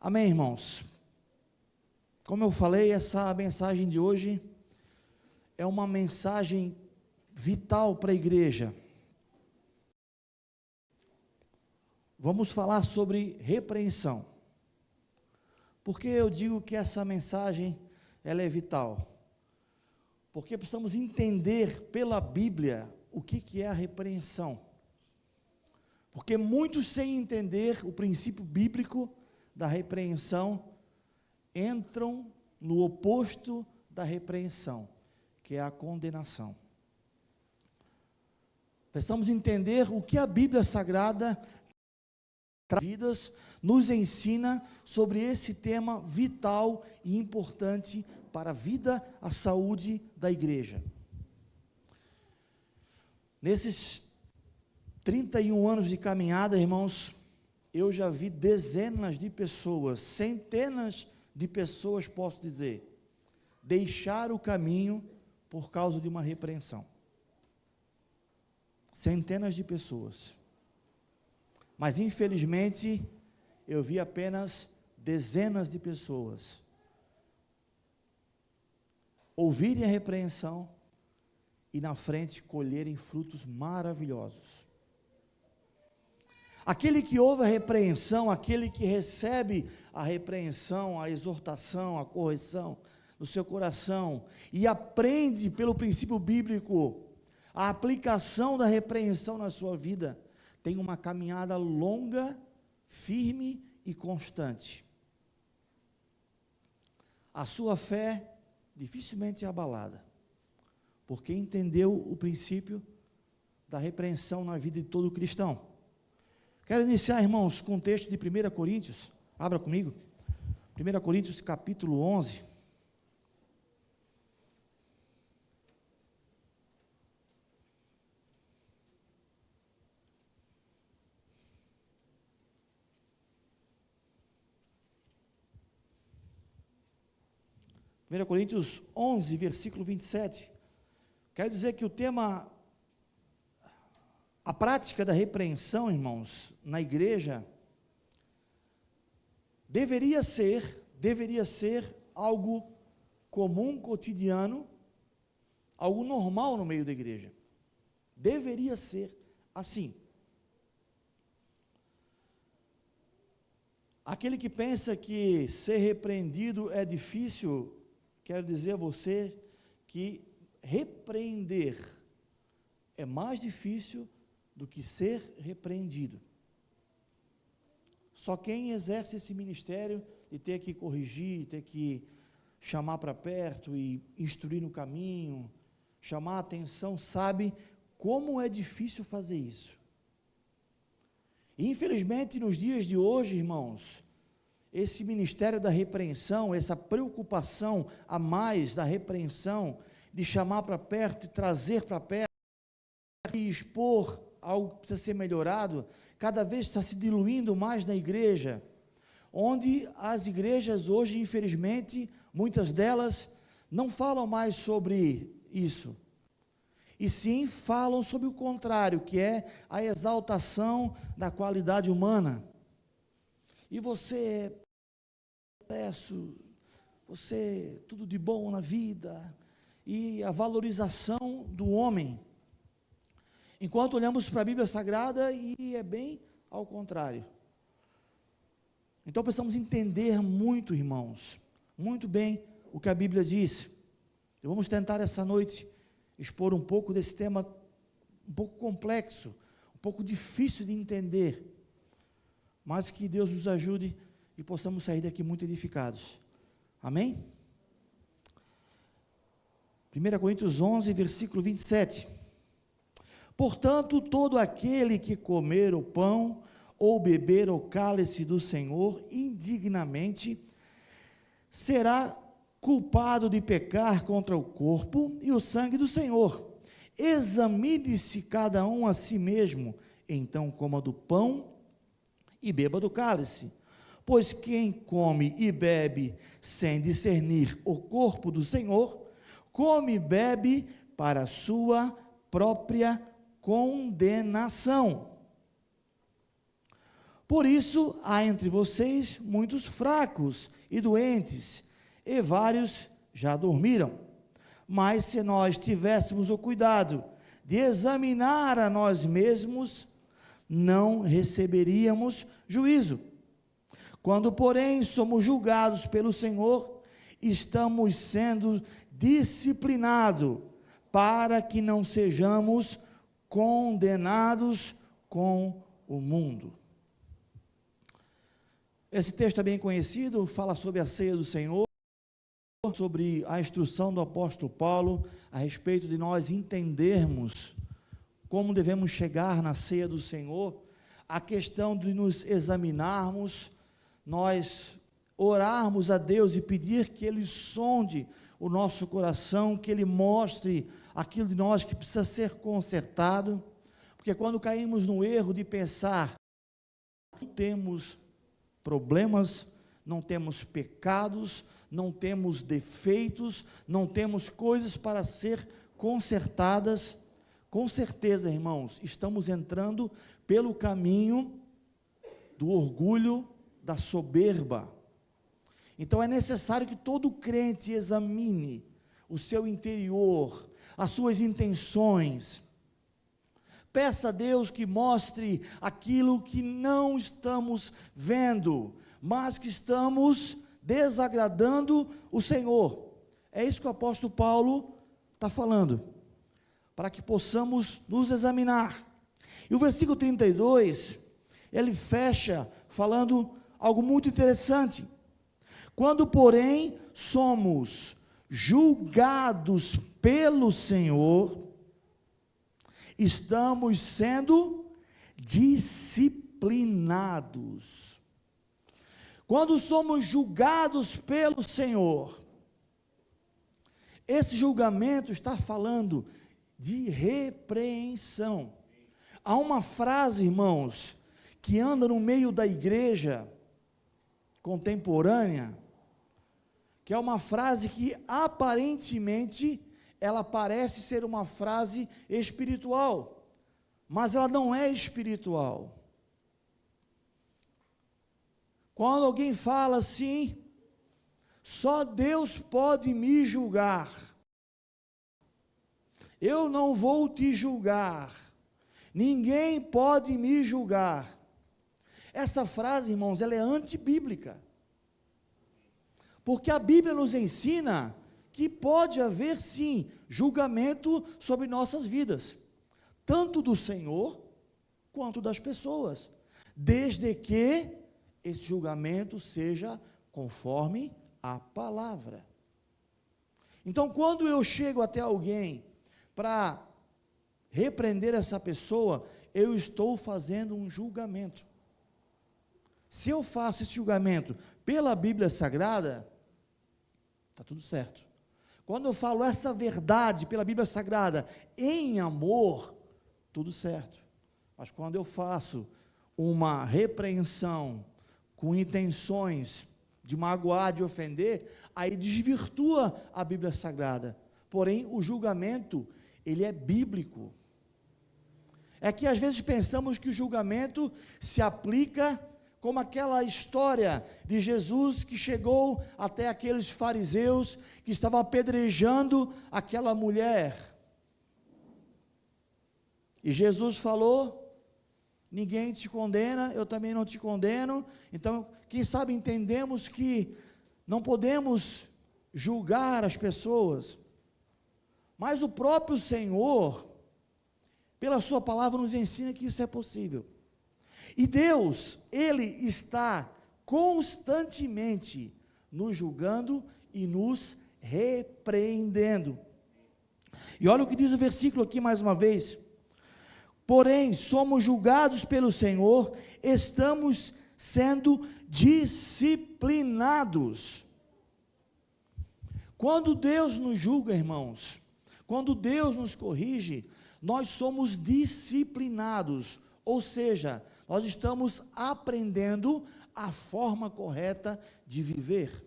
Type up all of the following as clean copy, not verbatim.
Amém, irmãos? Como eu falei, essa mensagem de hoje é uma mensagem vital para a igreja. Vamos falar sobre repreensão. Por que eu digo que essa mensagem ela é vital? Porque precisamos entender pela Bíblia o que é a repreensão. Porque muitos, sem entender o princípio bíblico da repreensão, entram no oposto da repreensão, que é a condenação. Precisamos entender o que a Bíblia Sagrada nos ensina sobre esse tema vital e importante para a vida, a saúde da igreja. Nesses 31 anos de caminhada, irmãos, eu já vi dezenas de pessoas, centenas de pessoas, posso dizer, deixar o caminho por causa de uma repreensão. Centenas de pessoas. Mas, infelizmente, eu vi apenas dezenas de pessoas ouvirem a repreensão e na frente colherem frutos maravilhosos. Aquele que ouve a repreensão, aquele que recebe a repreensão, a exortação, a correção no seu coração e aprende pelo princípio bíblico a aplicação da repreensão na sua vida, tem uma caminhada longa, firme e constante. A sua fé dificilmente é abalada, porque entendeu o princípio da repreensão na vida de todo cristão. Quero iniciar, irmãos, com o texto de 1 Coríntios, abra comigo, 1 Coríntios capítulo 11, Coríntios 11, versículo 27, quero dizer que o tema, a prática da repreensão, irmãos, na igreja, deveria ser algo comum, cotidiano, algo normal no meio da igreja, deveria ser assim. Aquele que pensa que ser repreendido é difícil, quero dizer a você que repreender é mais difícil do que ser repreendido. Só quem exerce esse ministério e ter que corrigir, ter que chamar para perto e instruir no caminho, chamar a atenção, sabe como é difícil fazer isso. E, infelizmente, nos dias de hoje, irmãos, esse ministério da repreensão, essa preocupação a mais da repreensão, de chamar para perto e trazer para perto, e expor algo que precisa ser melhorado, cada vez está se diluindo mais na igreja, onde as igrejas hoje, infelizmente, muitas delas não falam mais sobre isso, e sim falam sobre o contrário, que é a exaltação da qualidade humana. E você tudo de bom na vida, e a valorização do homem, enquanto olhamos para a Bíblia Sagrada e é bem ao contrário. Então precisamos entender muito, irmãos, muito bem o que a Bíblia diz. E vamos tentar essa noite expor um pouco desse tema, um pouco complexo, um pouco difícil de entender, mas que Deus nos ajude e possamos sair daqui muito edificados. Amém? 1 Coríntios 11, versículo 27. Portanto, todo aquele que comer o pão ou beber o cálice do Senhor indignamente, será culpado de pecar contra o corpo e o sangue do Senhor. Examine-se cada um a si mesmo, então coma do pão e beba do cálice. Pois quem come e bebe sem discernir o corpo do Senhor, come e bebe para a sua própria condenação. Por isso há entre vocês muitos fracos e doentes, e vários já dormiram. Mas se nós tivéssemos o cuidado de examinar a nós mesmos, não receberíamos juízo. Quando, porém, somos julgados pelo Senhor, estamos sendo disciplinados para que não sejamos condenados com o mundo. Esse texto é bem conhecido, fala sobre a ceia do Senhor, sobre a instrução do apóstolo Paulo a respeito de nós entendermos como devemos chegar na ceia do Senhor, a questão de nos examinarmos, nós orarmos a Deus e pedir que Ele sonde o nosso coração, que Ele mostre aquilo de nós que precisa ser consertado, porque quando caímos no erro de pensar, não temos problemas, não temos pecados, não temos defeitos, não temos coisas para ser consertadas, com certeza, irmãos, estamos entrando pelo caminho do orgulho, da soberba. Então é necessário que todo crente examine o seu interior, as suas intenções. Peça a Deus que mostre aquilo que não estamos vendo, mas que estamos desagradando o Senhor. É isso que o apóstolo Paulo está falando, para que possamos nos examinar. E o versículo 32, ele fecha falando algo muito interessante. Quando, porém, somos julgados pelo Senhor, estamos sendo disciplinados. Quando somos julgados pelo Senhor, esse julgamento está falando de repreensão. Há uma frase, irmãos, que anda no meio da igreja contemporânea, que é uma frase que aparentemente ela parece ser uma frase espiritual, mas ela não é espiritual. Quando alguém fala assim, só Deus pode me julgar, eu não vou te julgar, ninguém pode me julgar. Essa frase, irmãos, ela é antibíblica, porque a Bíblia nos ensina que pode haver sim, julgamento sobre nossas vidas, tanto do Senhor, quanto das pessoas, desde que esse julgamento seja conforme a palavra. Então, quando eu chego até alguém, para repreender essa pessoa, eu estou fazendo um julgamento. Se eu faço esse julgamento pela Bíblia Sagrada, está tudo certo. Quando eu falo essa verdade pela Bíblia Sagrada, em amor, tudo certo. Mas quando eu faço uma repreensão com intenções de magoar, de ofender, aí desvirtua a Bíblia Sagrada. Porém, o julgamento, ele é bíblico. É que às vezes pensamos que o julgamento se aplica como aquela história de Jesus que chegou até aqueles fariseus que estavam apedrejando aquela mulher. E Jesus falou: ninguém te condena, eu também não te condeno. Então, quem sabe entendemos que não podemos julgar as pessoas, mas o próprio Senhor, pela sua palavra, nos ensina que isso é possível. E Deus, Ele está constantemente nos julgando e nos repreendendo. E olha o que diz o versículo aqui mais uma vez: porém, somos julgados pelo Senhor, estamos sendo disciplinados. Quando Deus nos julga, irmãos, quando Deus nos corrige, nós somos disciplinados, ou seja, nós estamos aprendendo a forma correta de viver.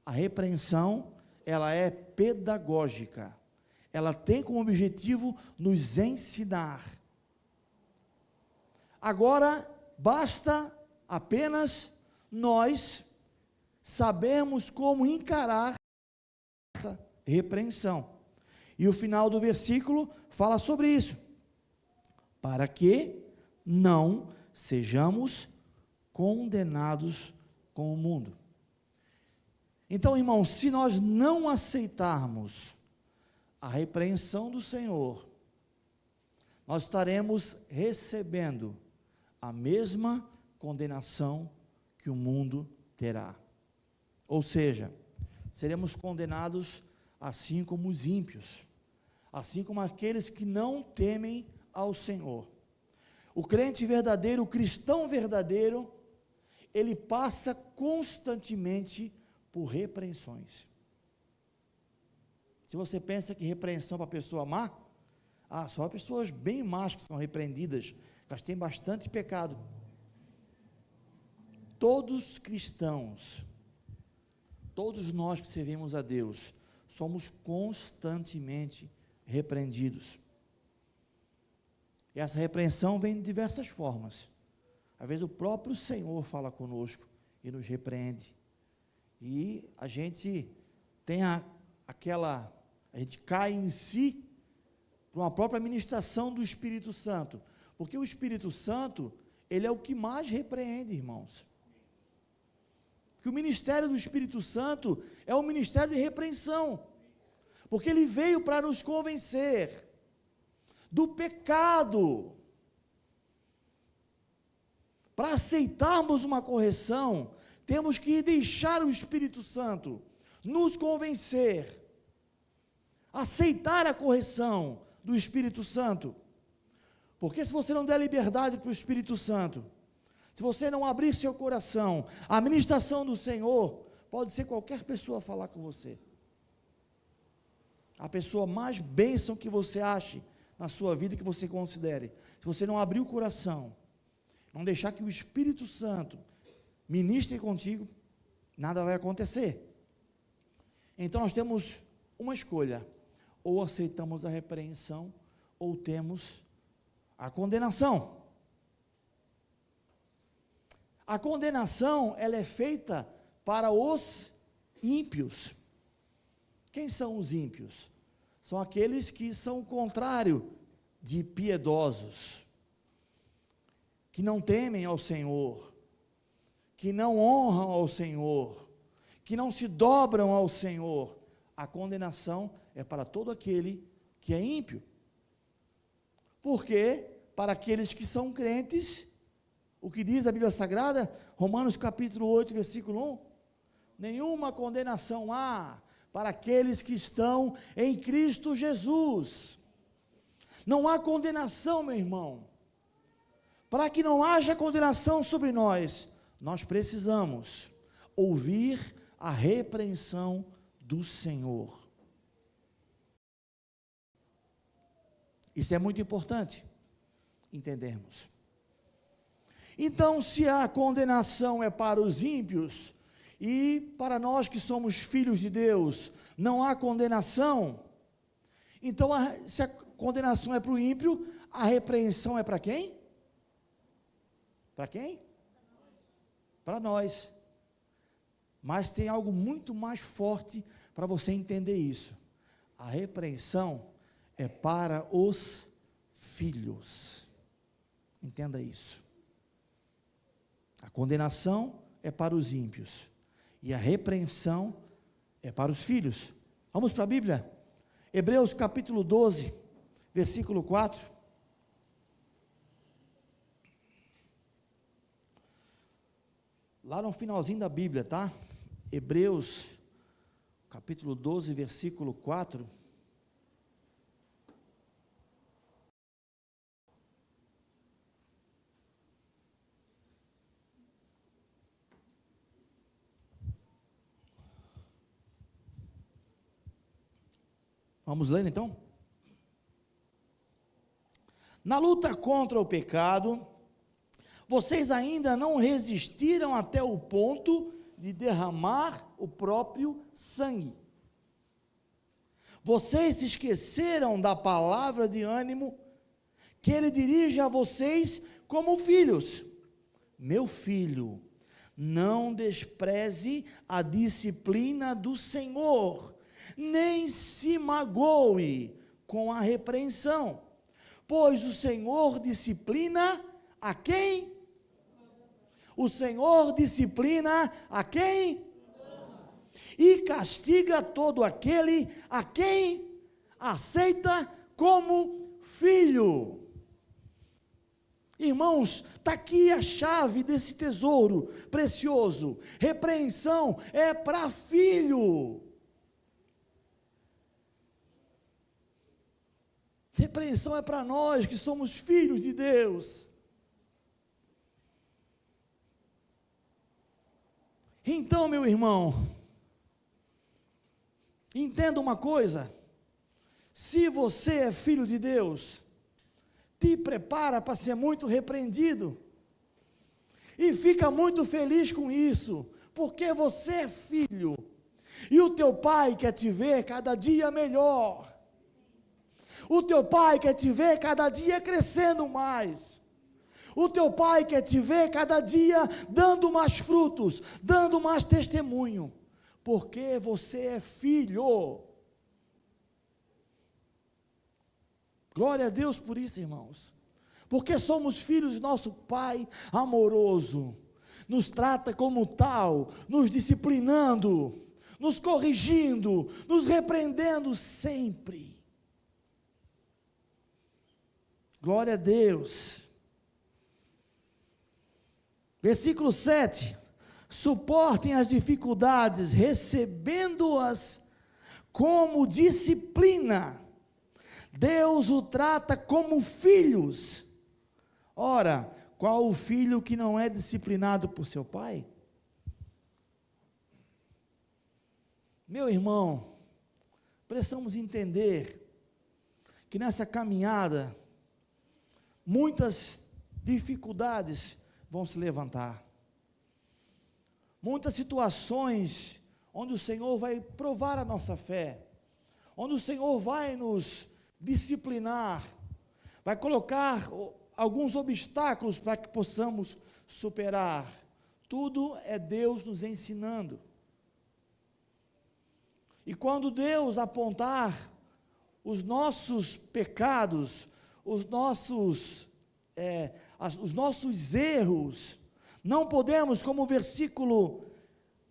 A repreensão, ela é pedagógica, ela tem como objetivo nos ensinar. Agora, basta apenas nós sabermos como encarar essa repreensão. E o final do versículo fala sobre isso. Para que não sejamos condenados com o mundo. Então, irmãos, se nós não aceitarmos a repreensão do Senhor, nós estaremos recebendo a mesma condenação que o mundo terá. Ou seja, seremos condenados assim como os ímpios, assim como aqueles que não temem ao Senhor. O crente verdadeiro, o cristão verdadeiro, ele passa constantemente por repreensões. Se você pensa que repreensão para a pessoa má, só pessoas bem más que são repreendidas, elas têm bastante pecado. Todos cristãos, todos nós que servimos a Deus, somos constantemente repreendidos. E essa repreensão vem de diversas formas. Às vezes o próprio Senhor fala conosco e nos repreende. E a gente tem a gente cai em si por uma própria ministração do Espírito Santo. Porque o Espírito Santo, ele é o que mais repreende, irmãos. Que o ministério do Espírito Santo é um ministério de repreensão, porque ele veio para nos convencer do pecado. Para aceitarmos uma correção, temos que deixar o Espírito Santo nos convencer, aceitar a correção do Espírito Santo, porque se você não der liberdade para o Espírito Santo, se você não abrir seu coração, a ministração do Senhor, pode ser qualquer pessoa falar com você, a pessoa mais bênção que você ache na sua vida, que você considere, se você não abrir o coração, não deixar que o Espírito Santo ministre contigo, nada vai acontecer. Então nós temos uma escolha, ou aceitamos a repreensão, ou temos a condenação. A condenação, ela é feita para os ímpios. Quem são os ímpios? São aqueles que são o contrário de piedosos, que não temem ao Senhor, que não honram ao Senhor, que não se dobram ao Senhor. A condenação é para todo aquele que é ímpio. Porque, para aqueles que são crentes, o que diz a Bíblia Sagrada, Romanos capítulo 8, versículo 1, nenhuma condenação há para aqueles que estão em Cristo Jesus. Não há condenação, meu irmão. Para que não haja condenação sobre nós, nós precisamos ouvir a repreensão do Senhor. Isso é muito importante entendermos. Então, se a condenação é para os ímpios, e para nós que somos filhos de Deus, não há condenação, então, se a condenação é para o ímpio, a repreensão é para quem? Para quem? Para nós. Mas tem algo muito mais forte para você entender isso. A repreensão é para os filhos. Entenda isso. A condenação é para os ímpios. E a repreensão é para os filhos. Vamos para a Bíblia? Hebreus capítulo 12, versículo 4. Lá no finalzinho da Bíblia, tá? Hebreus capítulo 12, versículo 4. Vamos ler então? Na luta contra o pecado, vocês ainda não resistiram até o ponto de derramar o próprio sangue. Vocês se esqueceram da palavra de ânimo que ele dirige a vocês como filhos. meu filho, não despreze a disciplina do Senhor, nem se magoe com a repreensão, pois o Senhor disciplina a quem? O Senhor disciplina a quem? E castiga todo aquele a quem aceita como filho. Irmãos, está aqui a chave desse tesouro precioso. Repreensão é para filho. Repreensão é para nós que somos filhos de Deus. Então, meu irmão, entenda uma coisa: se você é filho de Deus, te prepara para ser muito repreendido, e fica muito feliz com isso, porque você é filho, e o teu pai quer te ver cada dia melhor, o teu pai quer te ver cada dia crescendo mais, o teu pai quer te ver cada dia dando mais frutos, dando mais testemunho, porque você é filho. Glória a Deus por isso, irmãos, porque somos filhos de nosso Pai amoroso, nos trata como tal, nos disciplinando, nos corrigindo, nos repreendendo sempre. Glória a Deus. Versículo 7, suportem as dificuldades, recebendo-as como disciplina. Deus o trata como filhos. Ora, qual o filho que não é disciplinado por seu pai? Meu irmão, precisamos entender que nessa caminhada, muitas dificuldades vão se levantar. Muitas situações onde o Senhor vai provar a nossa fé, onde o Senhor vai nos disciplinar, vai colocar alguns obstáculos para que possamos superar. Tudo é Deus nos ensinando. E quando Deus apontar os nossos pecados, os nossos erros, não podemos, como o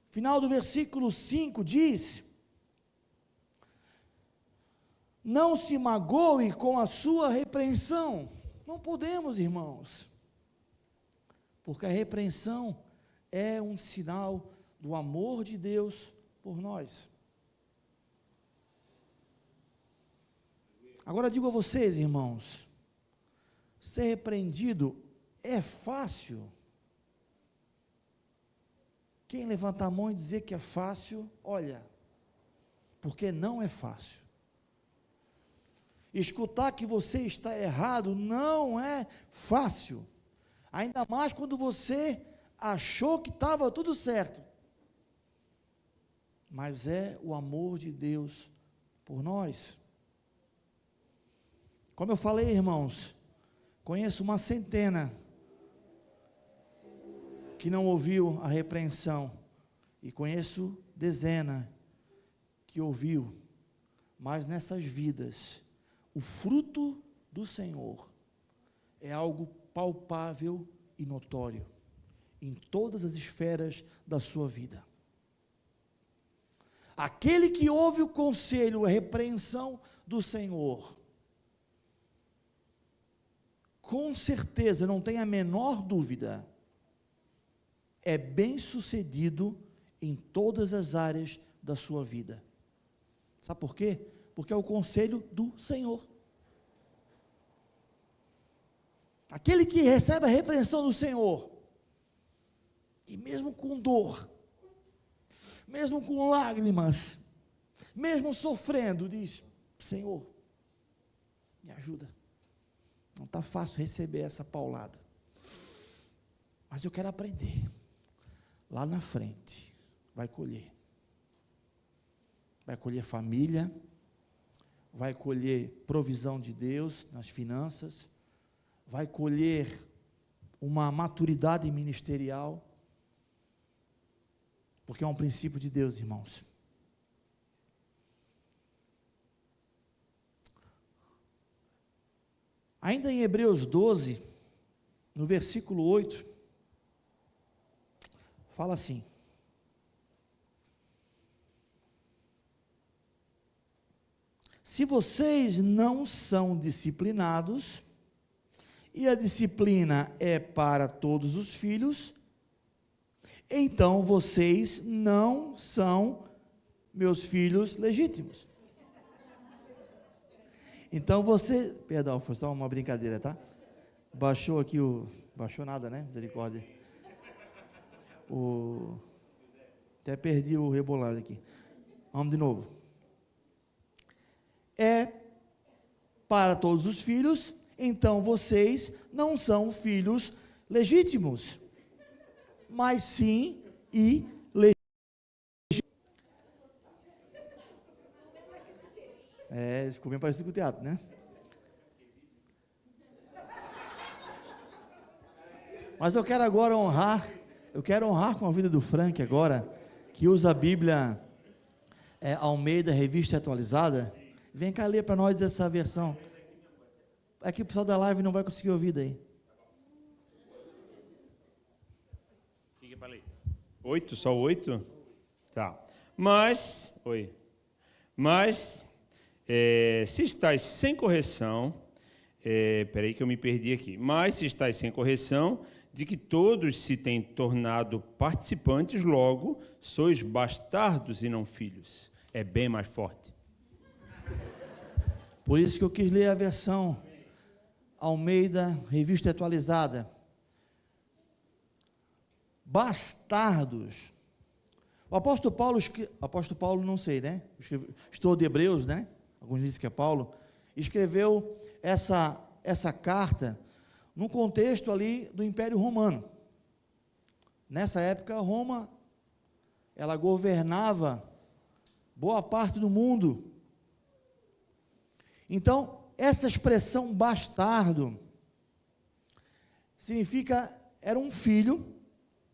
final do versículo 5 diz, não se magoe com a sua repreensão. Não podemos, irmãos, porque a repreensão é um sinal do amor de Deus por nós. Agora digo a vocês, irmãos, ser repreendido é fácil? Quem levantar a mão e dizer que é fácil, olha, porque não é fácil. Escutar que você está errado não é fácil, ainda mais quando você achou que estava tudo certo, mas é o amor de Deus por nós. Como eu falei, irmãos, conheço uma centena que não ouviu a repreensão, e conheço dezena que ouviu, mas nessas vidas, o fruto do Senhor é algo palpável e notório, em todas as esferas da sua vida. Aquele que ouve o conselho, a repreensão do Senhor, com certeza, não tem a menor dúvida, é bem-sucedido em todas as áreas da sua vida. Sabe por quê? Porque é o conselho do Senhor. Aquele que recebe a repreensão do Senhor, e mesmo com dor, mesmo com lágrimas, mesmo sofrendo, diz: Senhor, me ajuda. Não está fácil receber essa paulada, mas eu quero aprender. Lá na frente, vai colher família, vai colher provisão de Deus nas finanças, vai colher uma maturidade ministerial, porque é um princípio de Deus, irmãos. Ainda em Hebreus 12, no versículo 8, fala assim: se vocês não são disciplinados, e a disciplina é para todos os filhos, então vocês não são meus filhos legítimos. Então você, perdão, foi só uma brincadeira, tá? Baixou aqui baixou nada, né? Misericórdia. Até perdi o rebolado aqui. Vamos de novo. É para todos os filhos, então vocês não são filhos legítimos, mas sim ilegítimos. Ficou bem parecido com o teatro, né? Mas eu quero agora honrar com a vida do Frank agora, que usa a Bíblia Almeida, revista atualizada. Vem cá ler para nós essa versão. Aqui o pessoal da live não vai conseguir ouvir daí. O que é para ler? 8? Só 8? Tá. Mas, se estáis sem correção, peraí que eu me perdi aqui. Mas se estáis sem correção, de que todos se têm tornado participantes, logo sois bastardos e não filhos. É bem mais forte. Por isso que eu quis ler a versão Almeida, revista atualizada. Bastardos. O apóstolo Paulo não sei, né? Estou de Hebreus, né? Alguns dizem que é Paulo. Escreveu essa carta no contexto ali do Império Romano. Nessa época, Roma, ela governava boa parte do mundo. Então, essa expressão bastardo significa, era um filho,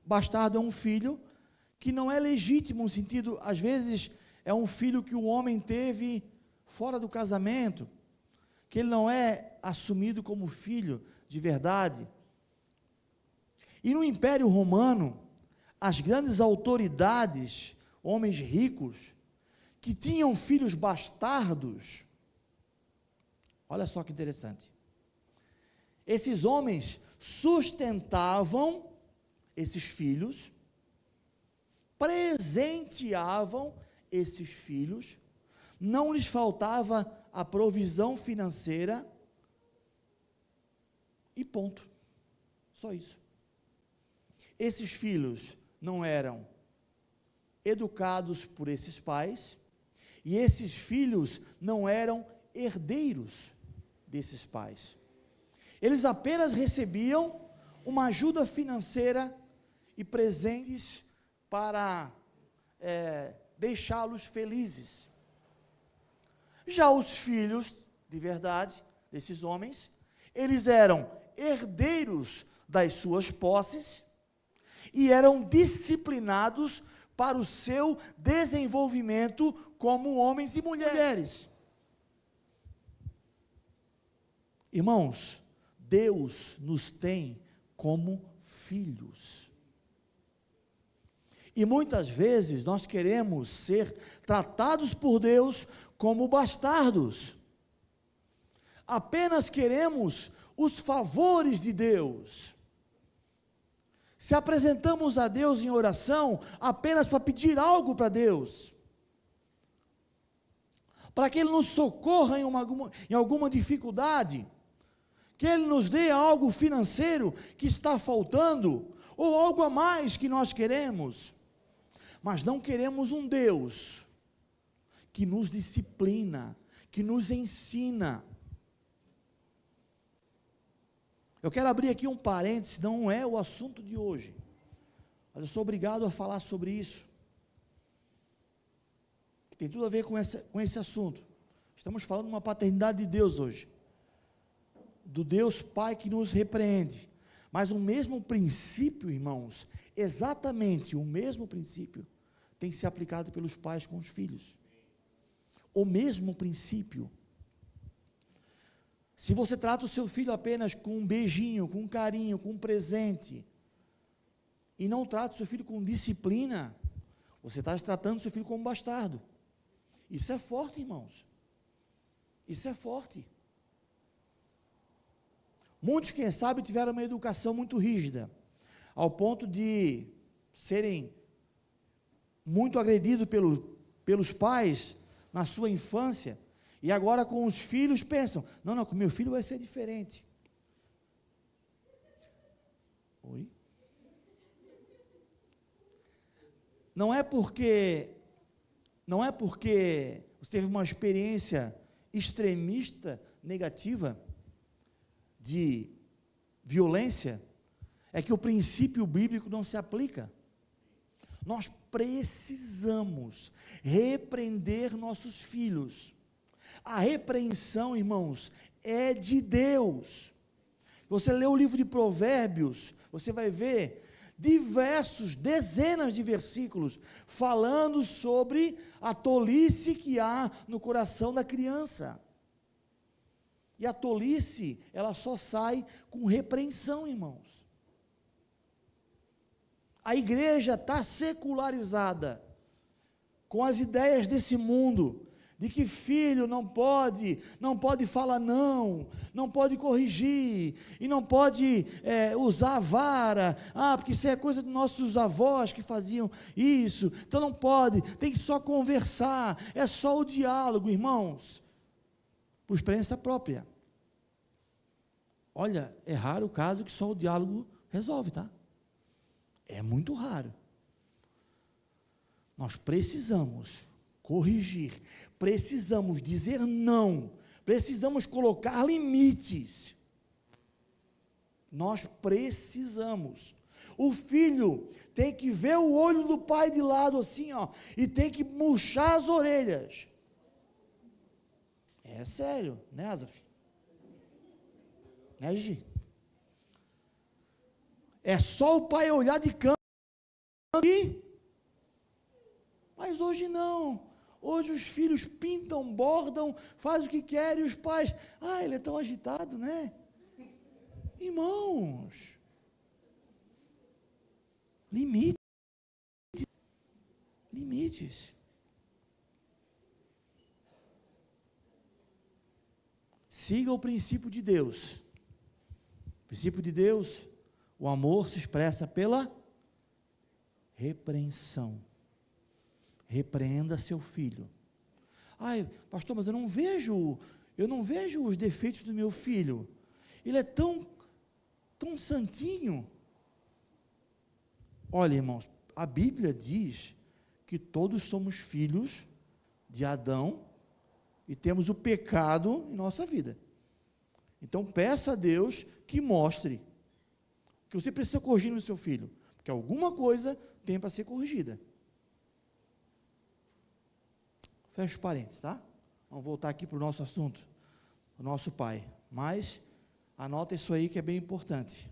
bastardo é um filho que não é legítimo, no sentido, às vezes, é um filho que o homem teve fora do casamento, que ele não é assumido como filho de verdade. E no Império Romano, as grandes autoridades, homens ricos, que tinham filhos bastardos, olha só que interessante, esses homens sustentavam esses filhos, presenteavam esses filhos, não lhes faltava a provisão financeira, e ponto, só isso. Esses filhos não eram educados por esses pais, e esses filhos não eram herdeiros desses pais. Eles apenas recebiam uma ajuda financeira e presentes para deixá-los felizes. Já os filhos, de verdade, desses homens, eles eram herdeiros das suas posses e eram disciplinados para o seu desenvolvimento como homens e mulheres. Irmãos, Deus nos tem como filhos. E muitas vezes nós queremos ser tratados por Deus como bastardos. Apenas queremos os favores de Deus. Se apresentamos a Deus em oração apenas para pedir algo para Deus, para que Ele nos socorra em alguma dificuldade, que Ele nos dê algo financeiro que está faltando, ou algo a mais que nós queremos, mas não queremos um Deus que nos disciplina, que nos ensina. Eu quero abrir aqui um parêntese, não é o assunto de hoje, mas eu sou obrigado a falar sobre isso, que tem tudo a ver com esse assunto. Estamos falando de uma paternidade de Deus hoje, do Deus Pai que nos repreende, Mas o mesmo princípio, irmãos, exatamente o mesmo princípio, tem que ser aplicado pelos pais com os filhos. O mesmo princípio. Se você trata o seu filho apenas com um beijinho, com um carinho, com um presente, e não trata o seu filho com disciplina, você está tratando o seu filho como um bastardo. Isso é forte, irmãos. Isso é forte. Muitos, quem sabe, tiveram uma educação muito rígida, ao ponto de serem muito agredidos pelos pais na sua infância, e agora com os filhos pensam, não, com meu filho vai ser diferente. Oi? Não é porque você teve uma experiência extremista, negativa, de violência, é que o princípio bíblico não se aplica. Nós precisamos repreender nossos filhos. A repreensão, irmãos, é de Deus. Você lê o livro de Provérbios, você vai ver dezenas de versículos, falando sobre a tolice que há no coração da criança. E a tolice, ela só sai com repreensão, irmãos. A igreja está secularizada, com as ideias desse mundo, de que filho não pode falar não pode corrigir, e não pode usar a vara, porque isso é coisa dos nossos avós que faziam isso, então não pode, tem que só conversar, é só o diálogo, irmãos, por experiência própria. Olha, é raro o caso que só o diálogo resolve, tá? É muito raro. Nós precisamos corrigir, precisamos dizer não, precisamos colocar limites. Nós precisamos. O filho tem que ver o olho do pai de lado assim, e tem que murchar as orelhas. É sério, né, Azaf? Né, Gi? É só o pai olhar de canto e... Mas hoje não. Hoje os filhos pintam, bordam, fazem o que querem, e os pais, ele é tão agitado, né? Irmãos, limites. Siga o princípio de Deus. O princípio de Deus, o amor se expressa pela repreensão. Repreenda seu filho. Pastor, mas eu não vejo os defeitos do meu filho. Ele é tão santinho. Olha, irmãos, a Bíblia diz que todos somos filhos de Adão e temos o pecado em nossa vida. Então, peça a Deus que mostre que você precisa corrigir no seu filho, porque alguma coisa tem para ser corrigida. Fecha os parênteses, tá? Vamos voltar aqui para o nosso assunto, o nosso pai. Mas, anota isso aí que é bem importante.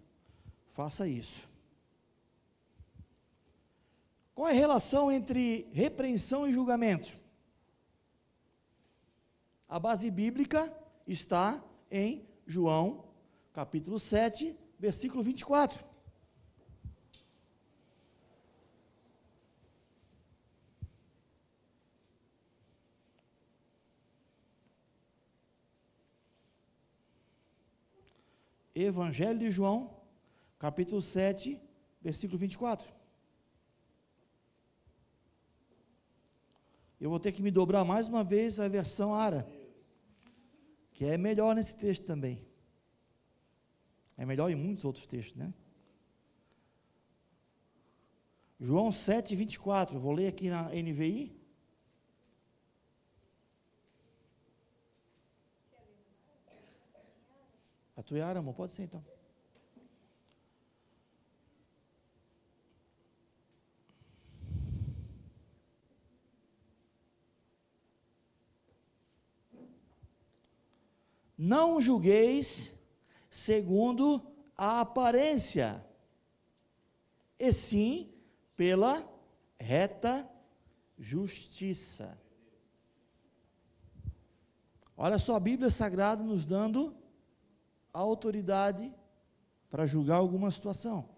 Faça isso. Qual é a relação entre repreensão e julgamento? A base bíblica está em João, capítulo 7, versículo 24. Evangelho de João, capítulo 7, versículo 24. Eu vou ter que me dobrar mais uma vez a versão Ara, que é melhor nesse texto também. É melhor em muitos outros textos, né? João 7, 24, vou ler aqui na NVI. A tua Ara, amor, pode ser então. Não julgueis segundo a aparência, e sim pela reta justiça. Olha só, a Bíblia Sagrada nos dando autoridade para julgar alguma situação.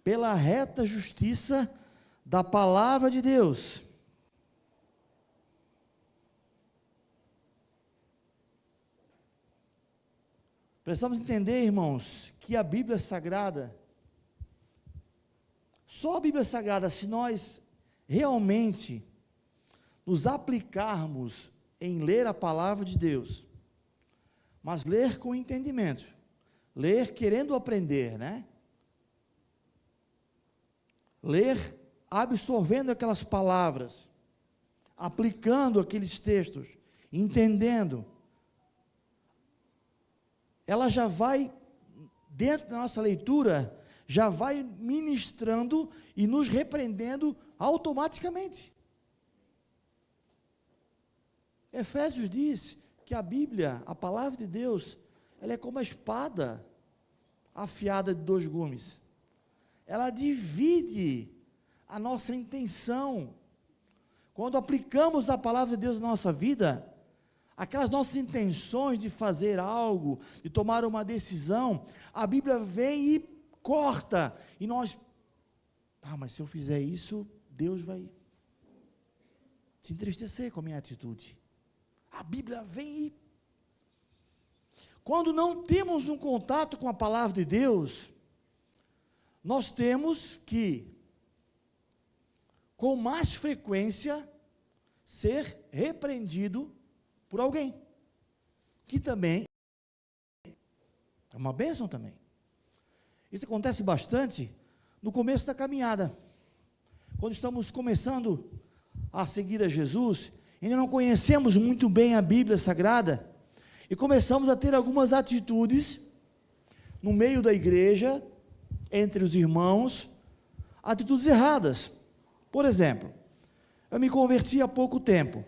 Pela reta justiça da palavra de Deus. Precisamos entender, irmãos, que a Bíblia Sagrada, só a Bíblia Sagrada, se nós realmente nos aplicarmos em ler a palavra de Deus, mas ler com entendimento, ler querendo aprender, né? Ler absorvendo aquelas palavras, aplicando aqueles textos, entendendo, ela já vai, dentro da nossa leitura, já vai ministrando e nos repreendendo automaticamente. Efésios diz que a Bíblia, a palavra de Deus, ela é como a espada afiada de 2 gumes. Ela divide a nossa intenção. Quando aplicamos a palavra de Deus na nossa vida, aquelas nossas intenções de fazer algo, de tomar uma decisão, a Bíblia vem e corta, e nós, mas se eu fizer isso, Deus vai se entristecer com a minha atitude. A Bíblia vem e, quando não temos um contato com a palavra de Deus, nós temos que, com mais frequência, ser repreendido por alguém, que também é uma bênção também. Isso acontece bastante no começo da caminhada, quando estamos começando a seguir a Jesus, ainda não conhecemos muito bem a Bíblia Sagrada, e começamos a ter algumas atitudes, no meio da igreja, entre os irmãos, atitudes erradas. Por exemplo, eu me converti há pouco tempo,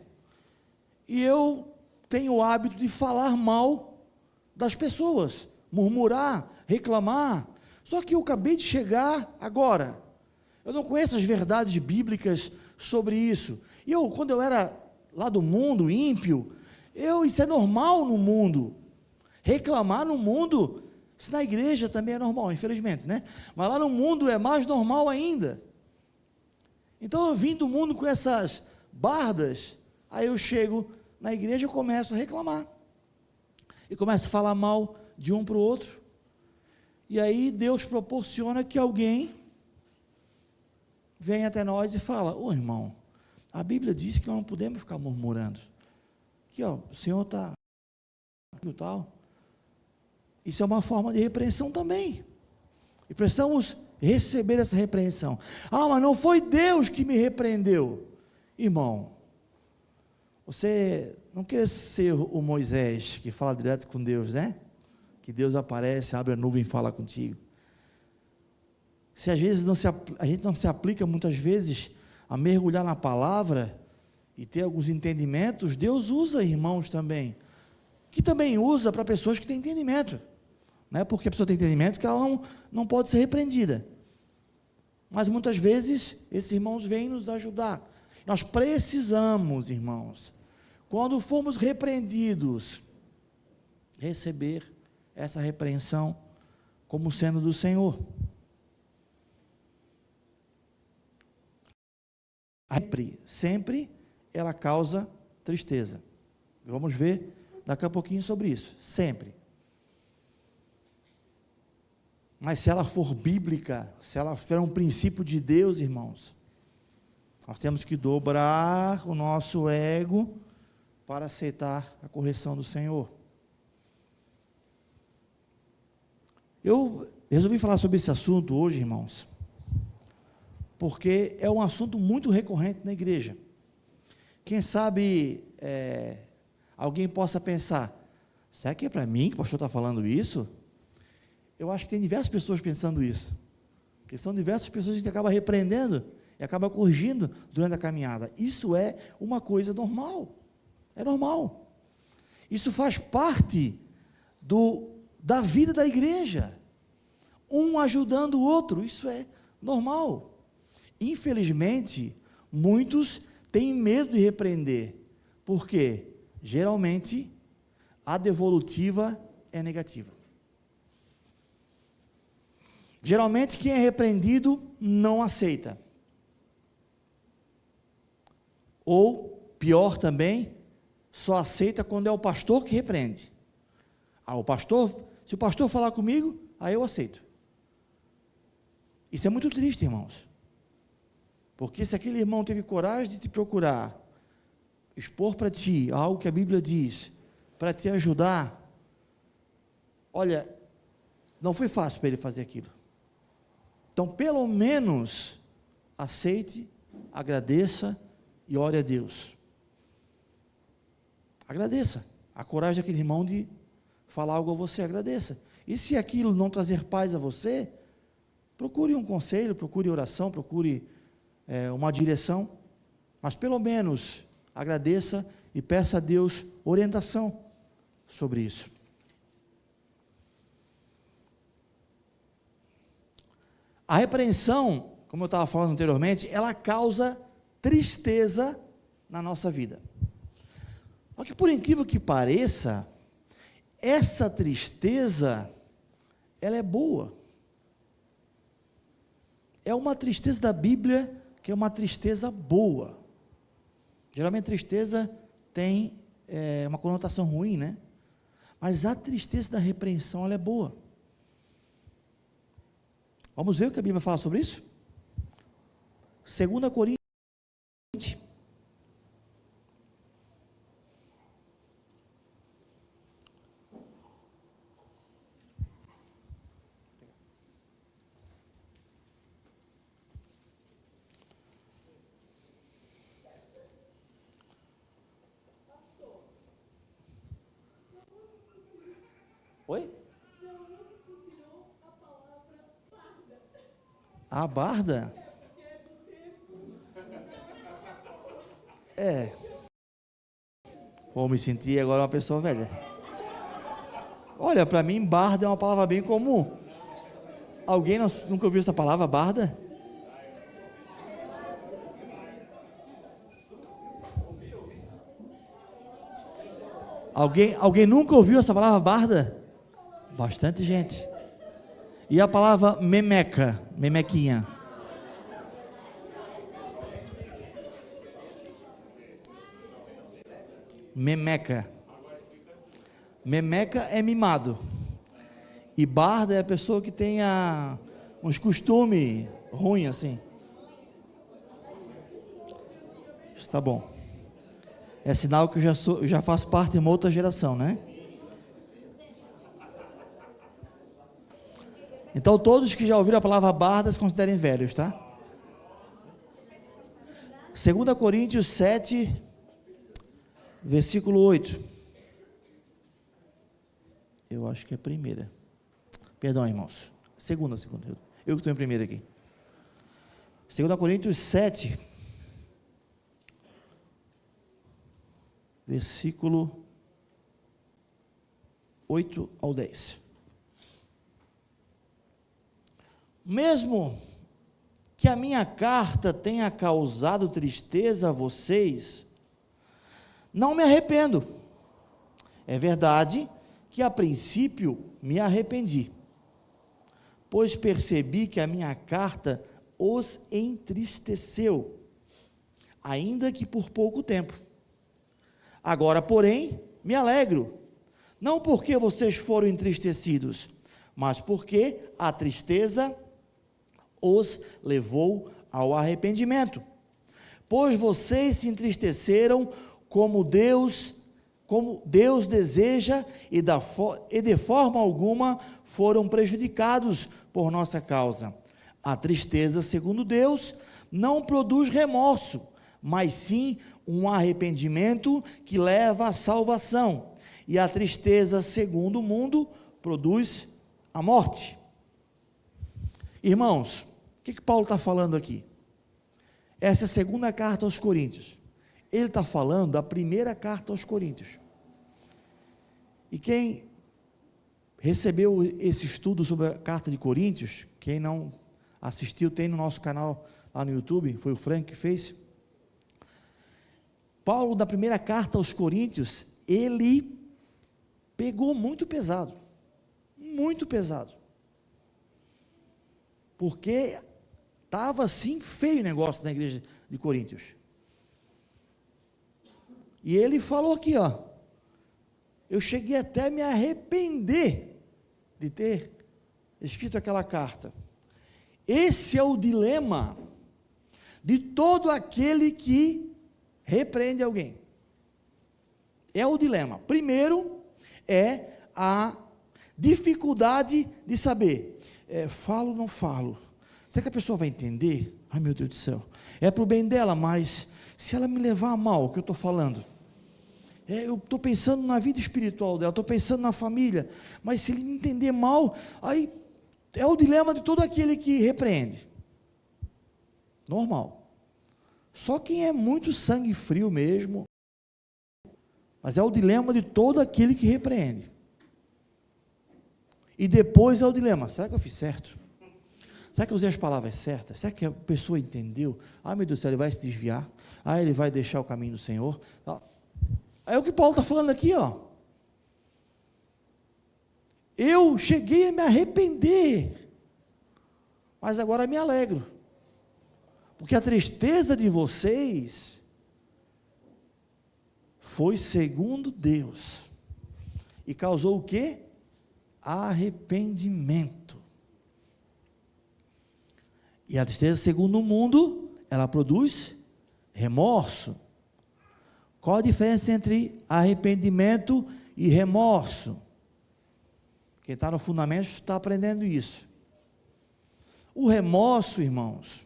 e eu tenho o hábito de falar mal das pessoas, murmurar, reclamar. Só que eu acabei de chegar agora, eu não conheço as verdades bíblicas sobre isso, e quando eu era lá do mundo, ímpio, isso é normal no mundo, reclamar no mundo, isso na igreja também é normal, infelizmente, né? Mas lá no mundo é mais normal ainda. Então eu vim do mundo com essas bardas, aí eu chego na igreja e começo a reclamar, e começo a falar mal de um para o outro, e aí Deus proporciona que alguém venha até nós e fala: irmão, a Bíblia diz que nós não podemos ficar murmurando, aqui o Senhor está, tal, isso é uma forma de repreensão também, e precisamos receber essa repreensão. Mas não foi Deus que me repreendeu. Irmão, você não quer ser o Moisés, que fala direto com Deus, né? Que Deus aparece, abre a nuvem e fala contigo. Se às vezes a gente não se aplica muitas vezes a mergulhar na palavra e ter alguns entendimentos, Deus usa irmãos também, que também usa para pessoas que têm entendimento. Não é porque a pessoa tem entendimento que ela não pode ser repreendida. Mas muitas vezes esses irmãos vêm nos ajudar. Nós precisamos, irmãos, quando formos repreendidos, receber essa repreensão como sendo do Senhor. Sempre ela causa tristeza. Vamos ver daqui a pouquinho sobre isso. Sempre. Mas se ela for bíblica, se ela for um princípio de Deus, irmãos, nós temos que dobrar o nosso ego para aceitar a correção do Senhor. Eu resolvi falar sobre esse assunto hoje, irmãos, porque é um assunto muito recorrente na igreja. Quem sabe alguém possa pensar: será que é para mim que o pastor está falando isso? Eu acho que tem diversas pessoas pensando isso, porque são diversas pessoas que a gente acaba repreendendo e acaba corrigindo durante a caminhada. Isso é uma coisa normal, é normal. Isso faz parte da vida da igreja, um ajudando o outro, isso é normal. Infelizmente, muitos têm medo de repreender, porque geralmente a devolutiva é negativa. Geralmente quem é repreendido não aceita. Ou, pior também, só aceita quando é o pastor que repreende. Se o pastor falar comigo, aí eu aceito. Isso é muito triste, irmãos. Porque se aquele irmão teve coragem de te procurar, expor para ti algo que a Bíblia diz, para te ajudar, olha, não foi fácil para ele fazer aquilo. Então, pelo menos, aceite, agradeça e ore a Deus. Agradeça. A coragem daquele irmão de falar algo a você, agradeça. E se aquilo não trazer paz a você, procure um conselho, procure oração, procure uma direção, mas pelo menos agradeça e peça a Deus orientação sobre isso. A repreensão, como eu estava falando anteriormente, ela causa tristeza na nossa vida. Só que por incrível que pareça, essa tristeza, ela é boa. É uma tristeza da Bíblia, que é uma tristeza boa. Geralmente tristeza tem uma conotação ruim, né? Mas a tristeza da repreensão, ela é boa. Vamos ver o que a Bíblia fala sobre isso? 2 Coríntios 20. Oi? A barda? Vou me sentir agora uma pessoa velha. Olha, para mim, barda é uma palavra bem comum. Alguém nunca ouviu essa palavra, barda? Alguém nunca ouviu essa palavra, barda? Bastante gente. E a palavra memeca, memequinha? Memeca. Memeca é mimado. E barda é a pessoa que tem uns costumes ruins assim. Está bom. É sinal que eu já faço parte de uma outra geração, né? Então, todos que já ouviram a palavra barda se considerem velhos, tá? 2 Coríntios 7, versículo 8. Eu acho que é a primeira. Perdão, irmãos. Segunda. Eu que estou em primeira aqui. 2 Coríntios 7, versículo 8 ao 10. Mesmo que a minha carta tenha causado tristeza a vocês, não me arrependo. É verdade que a princípio me arrependi, pois percebi que a minha carta os entristeceu, ainda que por pouco tempo. Agora, porém, me alegro, não porque vocês foram entristecidos, mas porque a tristeza os levou ao arrependimento, pois vocês se entristeceram como Deus deseja e de forma alguma foram prejudicados por nossa causa. A tristeza, segundo Deus, não produz remorso, mas sim um arrependimento que leva à salvação, e a tristeza, segundo o mundo, produz a morte. Irmãos, o que Paulo está falando aqui? Essa é a segunda carta aos Coríntios. Ele está falando da primeira carta aos Coríntios. E quem recebeu esse estudo sobre a carta de Coríntios. Quem não assistiu, tem no nosso canal lá no YouTube, foi o Frank que fez. Paulo, da primeira carta aos Coríntios, ele pegou muito pesado, porque estava assim feio o negócio na igreja de Coríntios. E ele falou aqui, ó, eu cheguei até a me arrepender de ter escrito aquela carta. Esse é o dilema de todo aquele que repreende alguém. É o dilema. Primeiro, é a dificuldade de saber, falo ou não falo? Será que a pessoa vai entender? Ai, meu Deus do céu, é para o bem dela, mas se ela me levar a mal o que eu estou falando, eu estou pensando na vida espiritual dela, estou pensando na família, mas se ele me entender mal, aí é o dilema de todo aquele que repreende. Normal. Só quem é muito sangue frio mesmo, mas é o dilema de todo aquele que repreende. E depois é o dilema, será que eu fiz certo? Será que eu usei as palavras certas? Será que a pessoa entendeu? Ah, meu Deus do céu, ele vai se desviar? Ah, ele vai deixar o caminho do Senhor? É o que Paulo está falando aqui, ó. Eu cheguei a me arrepender, mas agora me alegro, porque a tristeza de vocês foi segundo Deus, e causou o quê? Arrependimento. E a tristeza segundo o mundo, ela produz remorso. Qual a diferença entre arrependimento e remorso? Quem está no fundamento está aprendendo isso. O remorso, irmãos,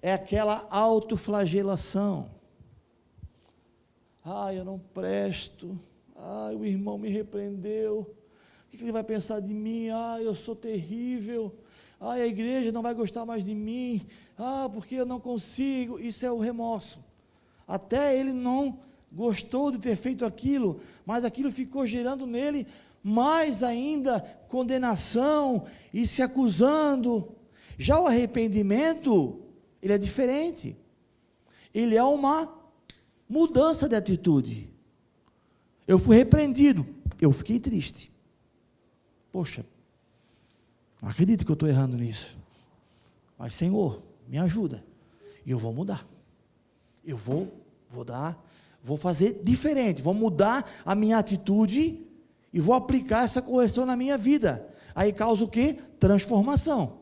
é aquela autoflagelação. Ah, eu não presto. Ah, o irmão me repreendeu. O que ele vai pensar de mim? Ah, eu sou terrível. Ah, a igreja não vai gostar mais de mim. Ah, porque eu não consigo. Isso é o remorso. Até ele não gostou de ter feito aquilo, mas aquilo ficou gerando nele mais ainda condenação e se acusando. Já o arrependimento, ele é diferente. Ele é uma mudança de atitude. Eu fui repreendido, eu fiquei triste. Poxa, não acredito que eu estou errando nisso. Mas, Senhor, me ajuda. E eu vou mudar. Eu vou fazer diferente. Vou mudar a minha atitude e vou aplicar essa correção na minha vida. Aí causa o quê? Transformação.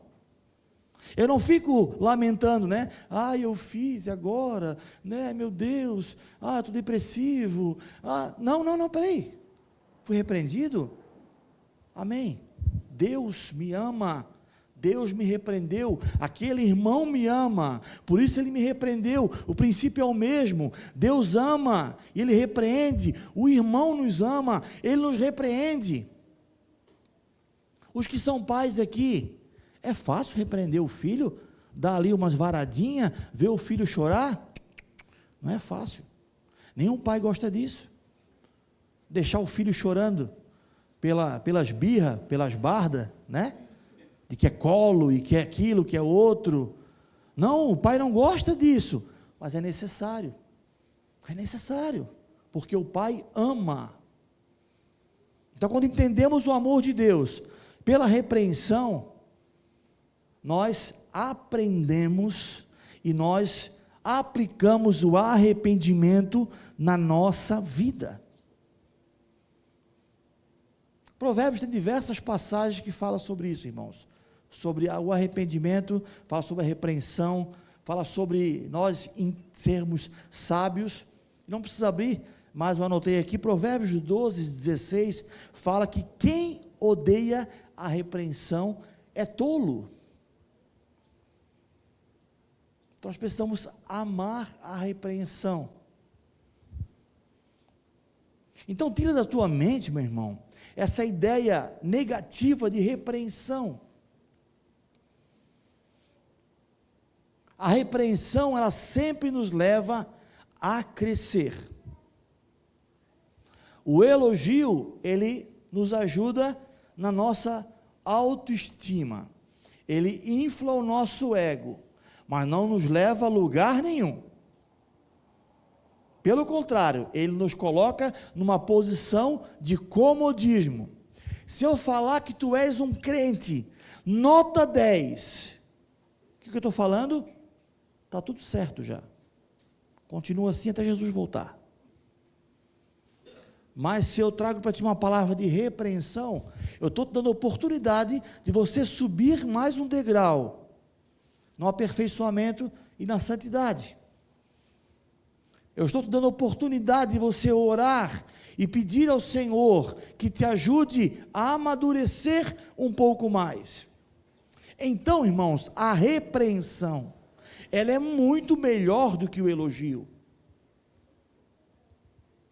Eu não fico lamentando, né? Ah, eu fiz agora, né? Meu Deus, estou depressivo. Não, peraí. Fui repreendido? Amém. Deus me ama. Deus me repreendeu, aquele irmão me ama, por isso ele me repreendeu. O princípio é o mesmo. Deus ama, e ele repreende. O irmão nos ama, ele nos repreende. Os que são pais aqui, é fácil repreender o filho, dar ali umas varadinhas, ver o filho chorar? Não é fácil. Nenhum pai gosta disso. Deixar o filho chorando pelas birras, pelas bardas, né? De que é colo, e que é aquilo, que é outro. Não, o pai não gosta disso, mas é necessário. É necessário, porque o pai ama. Então, quando entendemos o amor de Deus pela repreensão, nós aprendemos e nós aplicamos o arrependimento na nossa vida. Provérbios tem diversas passagens que falam sobre isso, irmãos. Sobre o arrependimento, fala sobre a repreensão, fala sobre nós sermos sábios. Não precisa abrir, mas eu anotei aqui, Provérbios 12, 16, fala que quem odeia a repreensão é tolo. Então nós precisamos amar a repreensão. Então tira da tua mente, meu irmão, essa ideia negativa de repreensão. A repreensão, ela sempre nos leva a crescer. O elogio, ele nos ajuda na nossa autoestima. Ele infla o nosso ego, mas não nos leva a lugar nenhum. Pelo contrário, ele nos coloca numa posição de comodismo. Se eu falar que tu és um crente, nota 10, o que eu estou falando? Está tudo certo já. Continua assim até Jesus voltar. Mas se eu trago para ti uma palavra de repreensão, eu estou te dando a oportunidade de você subir mais um degrau no aperfeiçoamento e na santidade. Eu estou te dando a oportunidade de você orar e pedir ao Senhor que te ajude a amadurecer um pouco mais. Então, irmãos, a repreensão, ela é muito melhor do que o elogio.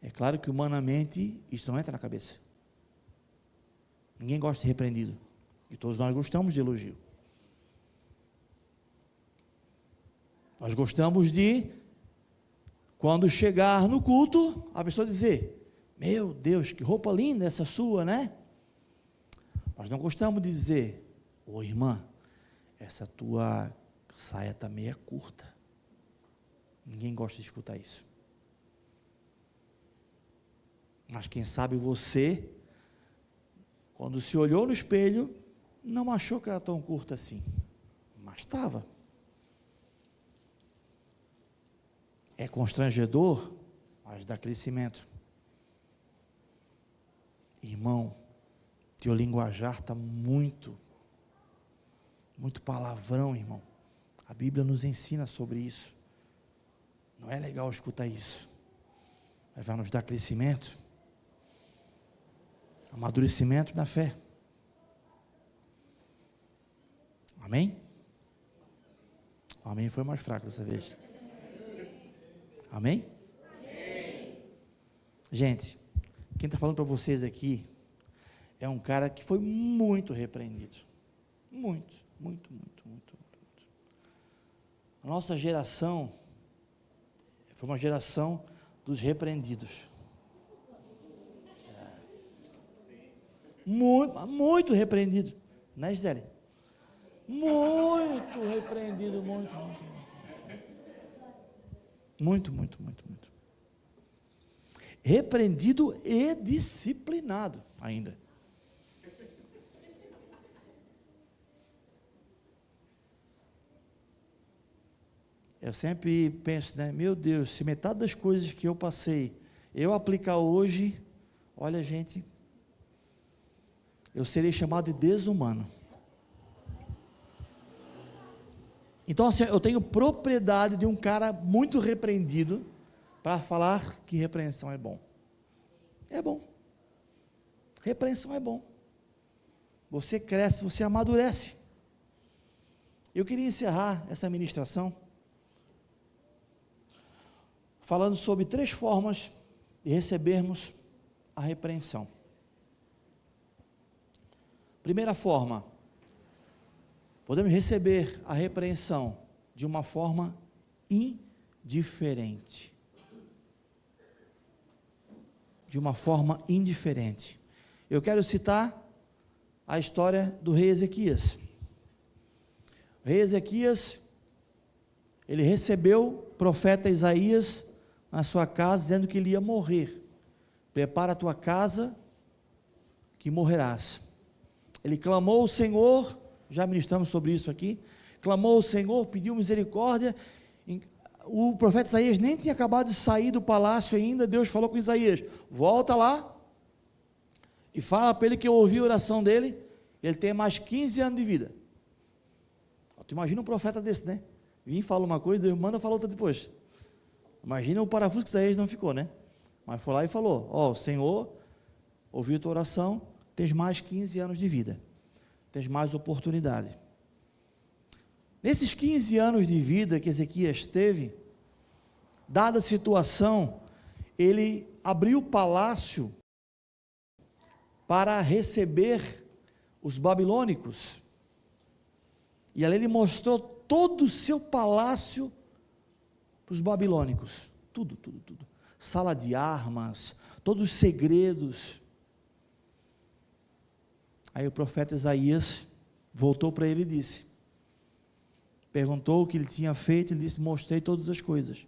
É claro que humanamente isso não entra na cabeça. Ninguém gosta de ser repreendido. E todos nós gostamos de elogio. Nós gostamos de, quando chegar no culto, a pessoa dizer: meu Deus, que roupa linda essa sua, né? Nós não gostamos de dizer: ô irmã, essa tua saia está meia curta. Ninguém gosta de escutar isso. Mas quem sabe você, quando se olhou no espelho, não achou que era tão curta assim, mas estava. É constrangedor, mas dá crescimento. Irmão, teu linguajar está muito palavrão, irmão. A Bíblia nos ensina sobre isso. Não é legal escutar isso. Mas vai nos dar crescimento, amadurecimento na fé. Amém? O amém foi mais fraco dessa vez. Amém? Amém. Gente, quem está falando para vocês aqui é um cara que foi muito repreendido. Muito. A nossa geração foi uma geração dos repreendidos. Muito repreendido, né, Gisele? Muito repreendido, muito. Repreendido e disciplinado ainda. Eu sempre penso, né? Meu Deus, se metade das coisas que eu passei, eu aplicar hoje, olha, gente, eu serei chamado de desumano. Então, assim, eu tenho propriedade de um cara muito repreendido para falar que repreensão é bom. É bom. Repreensão é bom. Você cresce, você amadurece. Eu queria encerrar essa ministração falando sobre 3 formas de recebermos a repreensão. Primeira forma, podemos receber a repreensão de uma forma indiferente. De uma forma indiferente. Eu quero citar a história do rei Ezequias. O rei Ezequias, ele recebeu o profeta Isaías na sua casa, dizendo que ele ia morrer. Prepara a tua casa, que morrerás. Ele clamou ao Senhor, já ministramos sobre isso aqui, clamou ao Senhor, pediu misericórdia. O profeta Isaías nem tinha acabado de sair do palácio ainda. Deus falou com Isaías: volta lá e fala para ele que eu ouvi a oração dele, ele tem mais 15 anos de vida. Tu imagina um profeta desse, né? Vim, fala uma coisa, Deus manda falar outra depois. Imagina o parafuso que Isaías não ficou, né? Mas foi lá e falou: ó, o Senhor ouviu a tua oração, tens mais 15 anos de vida, tens mais oportunidade. Nesses 15 anos de vida que Ezequias teve, dada a situação, ele abriu o palácio para receber os babilônicos, e ali ele mostrou todo o seu palácio para os babilônicos, tudo, sala de armas, todos os segredos. Aí o profeta Isaías voltou para ele e disse, perguntou o que ele tinha feito, ele disse, mostrei todas as coisas.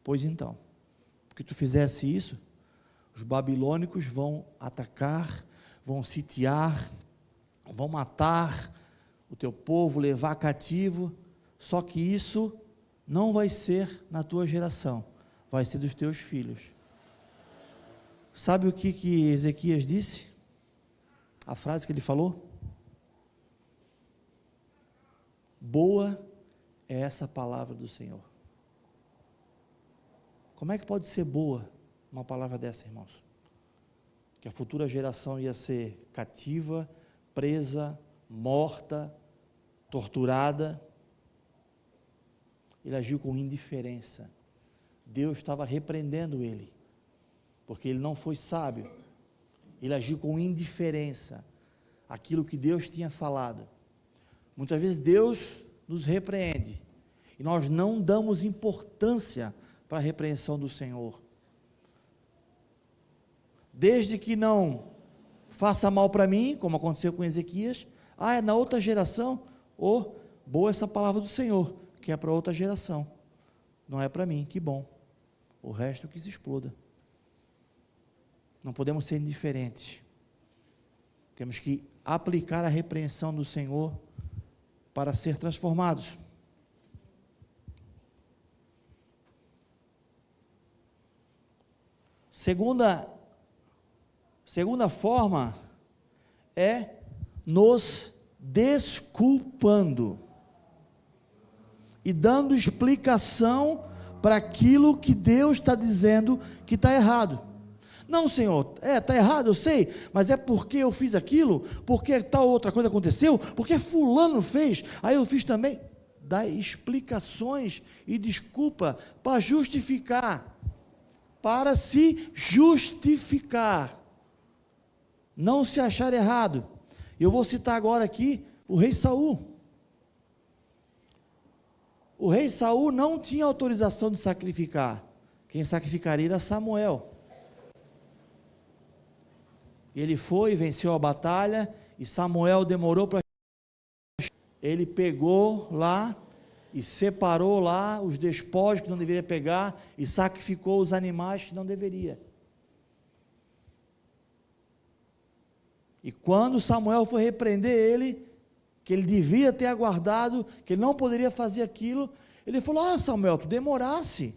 Pois então, porque tu fizesse isso, os babilônicos vão atacar, vão sitiar, vão matar o teu povo, levar cativo, só que isso não vai ser na tua geração, vai ser dos teus filhos. Sabe o que Ezequias disse? A frase que ele falou? Boa é essa palavra do Senhor. Como é que pode ser boa uma palavra dessa, irmãos? Que a futura geração ia ser cativa, presa, morta, torturada. Ele agiu com indiferença. Deus estava repreendendo ele, porque ele não foi sábio. Ele agiu com indiferença aquilo que Deus tinha falado. Muitas vezes Deus nos repreende e nós não damos importância para a repreensão do Senhor. Desde que não faça mal para mim, como aconteceu com Ezequias, é na outra geração, boa essa palavra do Senhor, que é para outra geração, não é para mim, que bom, o resto que se exploda. Não podemos ser indiferentes, temos que aplicar a repreensão do Senhor para ser transformados. Segunda forma é nos desculpando e dando explicação para aquilo que Deus está dizendo que está errado. Não, Senhor, está errado, eu sei, mas é porque eu fiz aquilo, porque tal outra coisa aconteceu, porque fulano fez, aí eu fiz também. Dá explicações e desculpa para justificar, para se justificar, não se achar errado. Eu vou citar agora aqui o rei Saul. O rei Saul não tinha autorização de sacrificar, quem sacrificaria era Samuel. Ele foi, venceu a batalha, e Samuel demorou para... Ele pegou lá, e separou lá os despojos que não deveria pegar, e sacrificou os animais que não deveria. E quando Samuel foi repreender ele, que ele devia ter aguardado, que ele não poderia fazer aquilo, ele falou, Samuel, tu demorasse,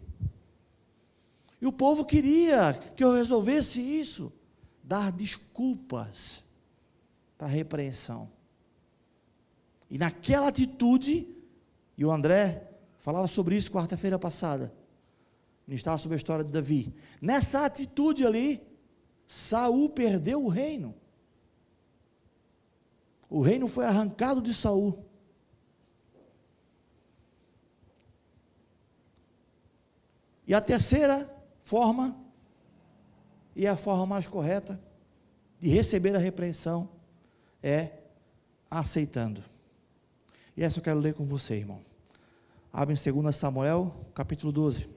e o povo queria que eu resolvesse isso, dar desculpas para a repreensão. E naquela atitude, e o André falava sobre isso quarta-feira passada, ministrava sobre a história de Davi, nessa atitude ali, Saul perdeu o reino. O reino foi arrancado de Saul. E a terceira forma, e a forma mais correta de receber a repreensão, é aceitando. E essa eu quero ler com você, irmão. Abre em 2 Samuel, capítulo 12.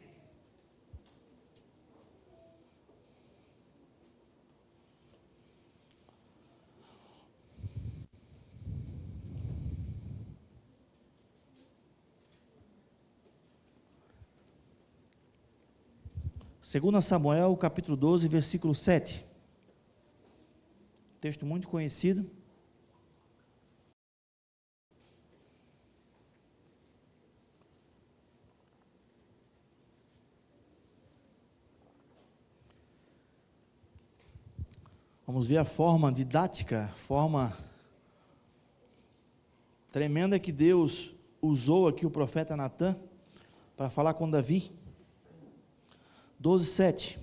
Segundo Samuel, capítulo 12, versículo 7. Texto muito conhecido. Vamos ver a forma didática, forma tremenda que Deus usou aqui o profeta Natã para falar com Davi. 12, 7.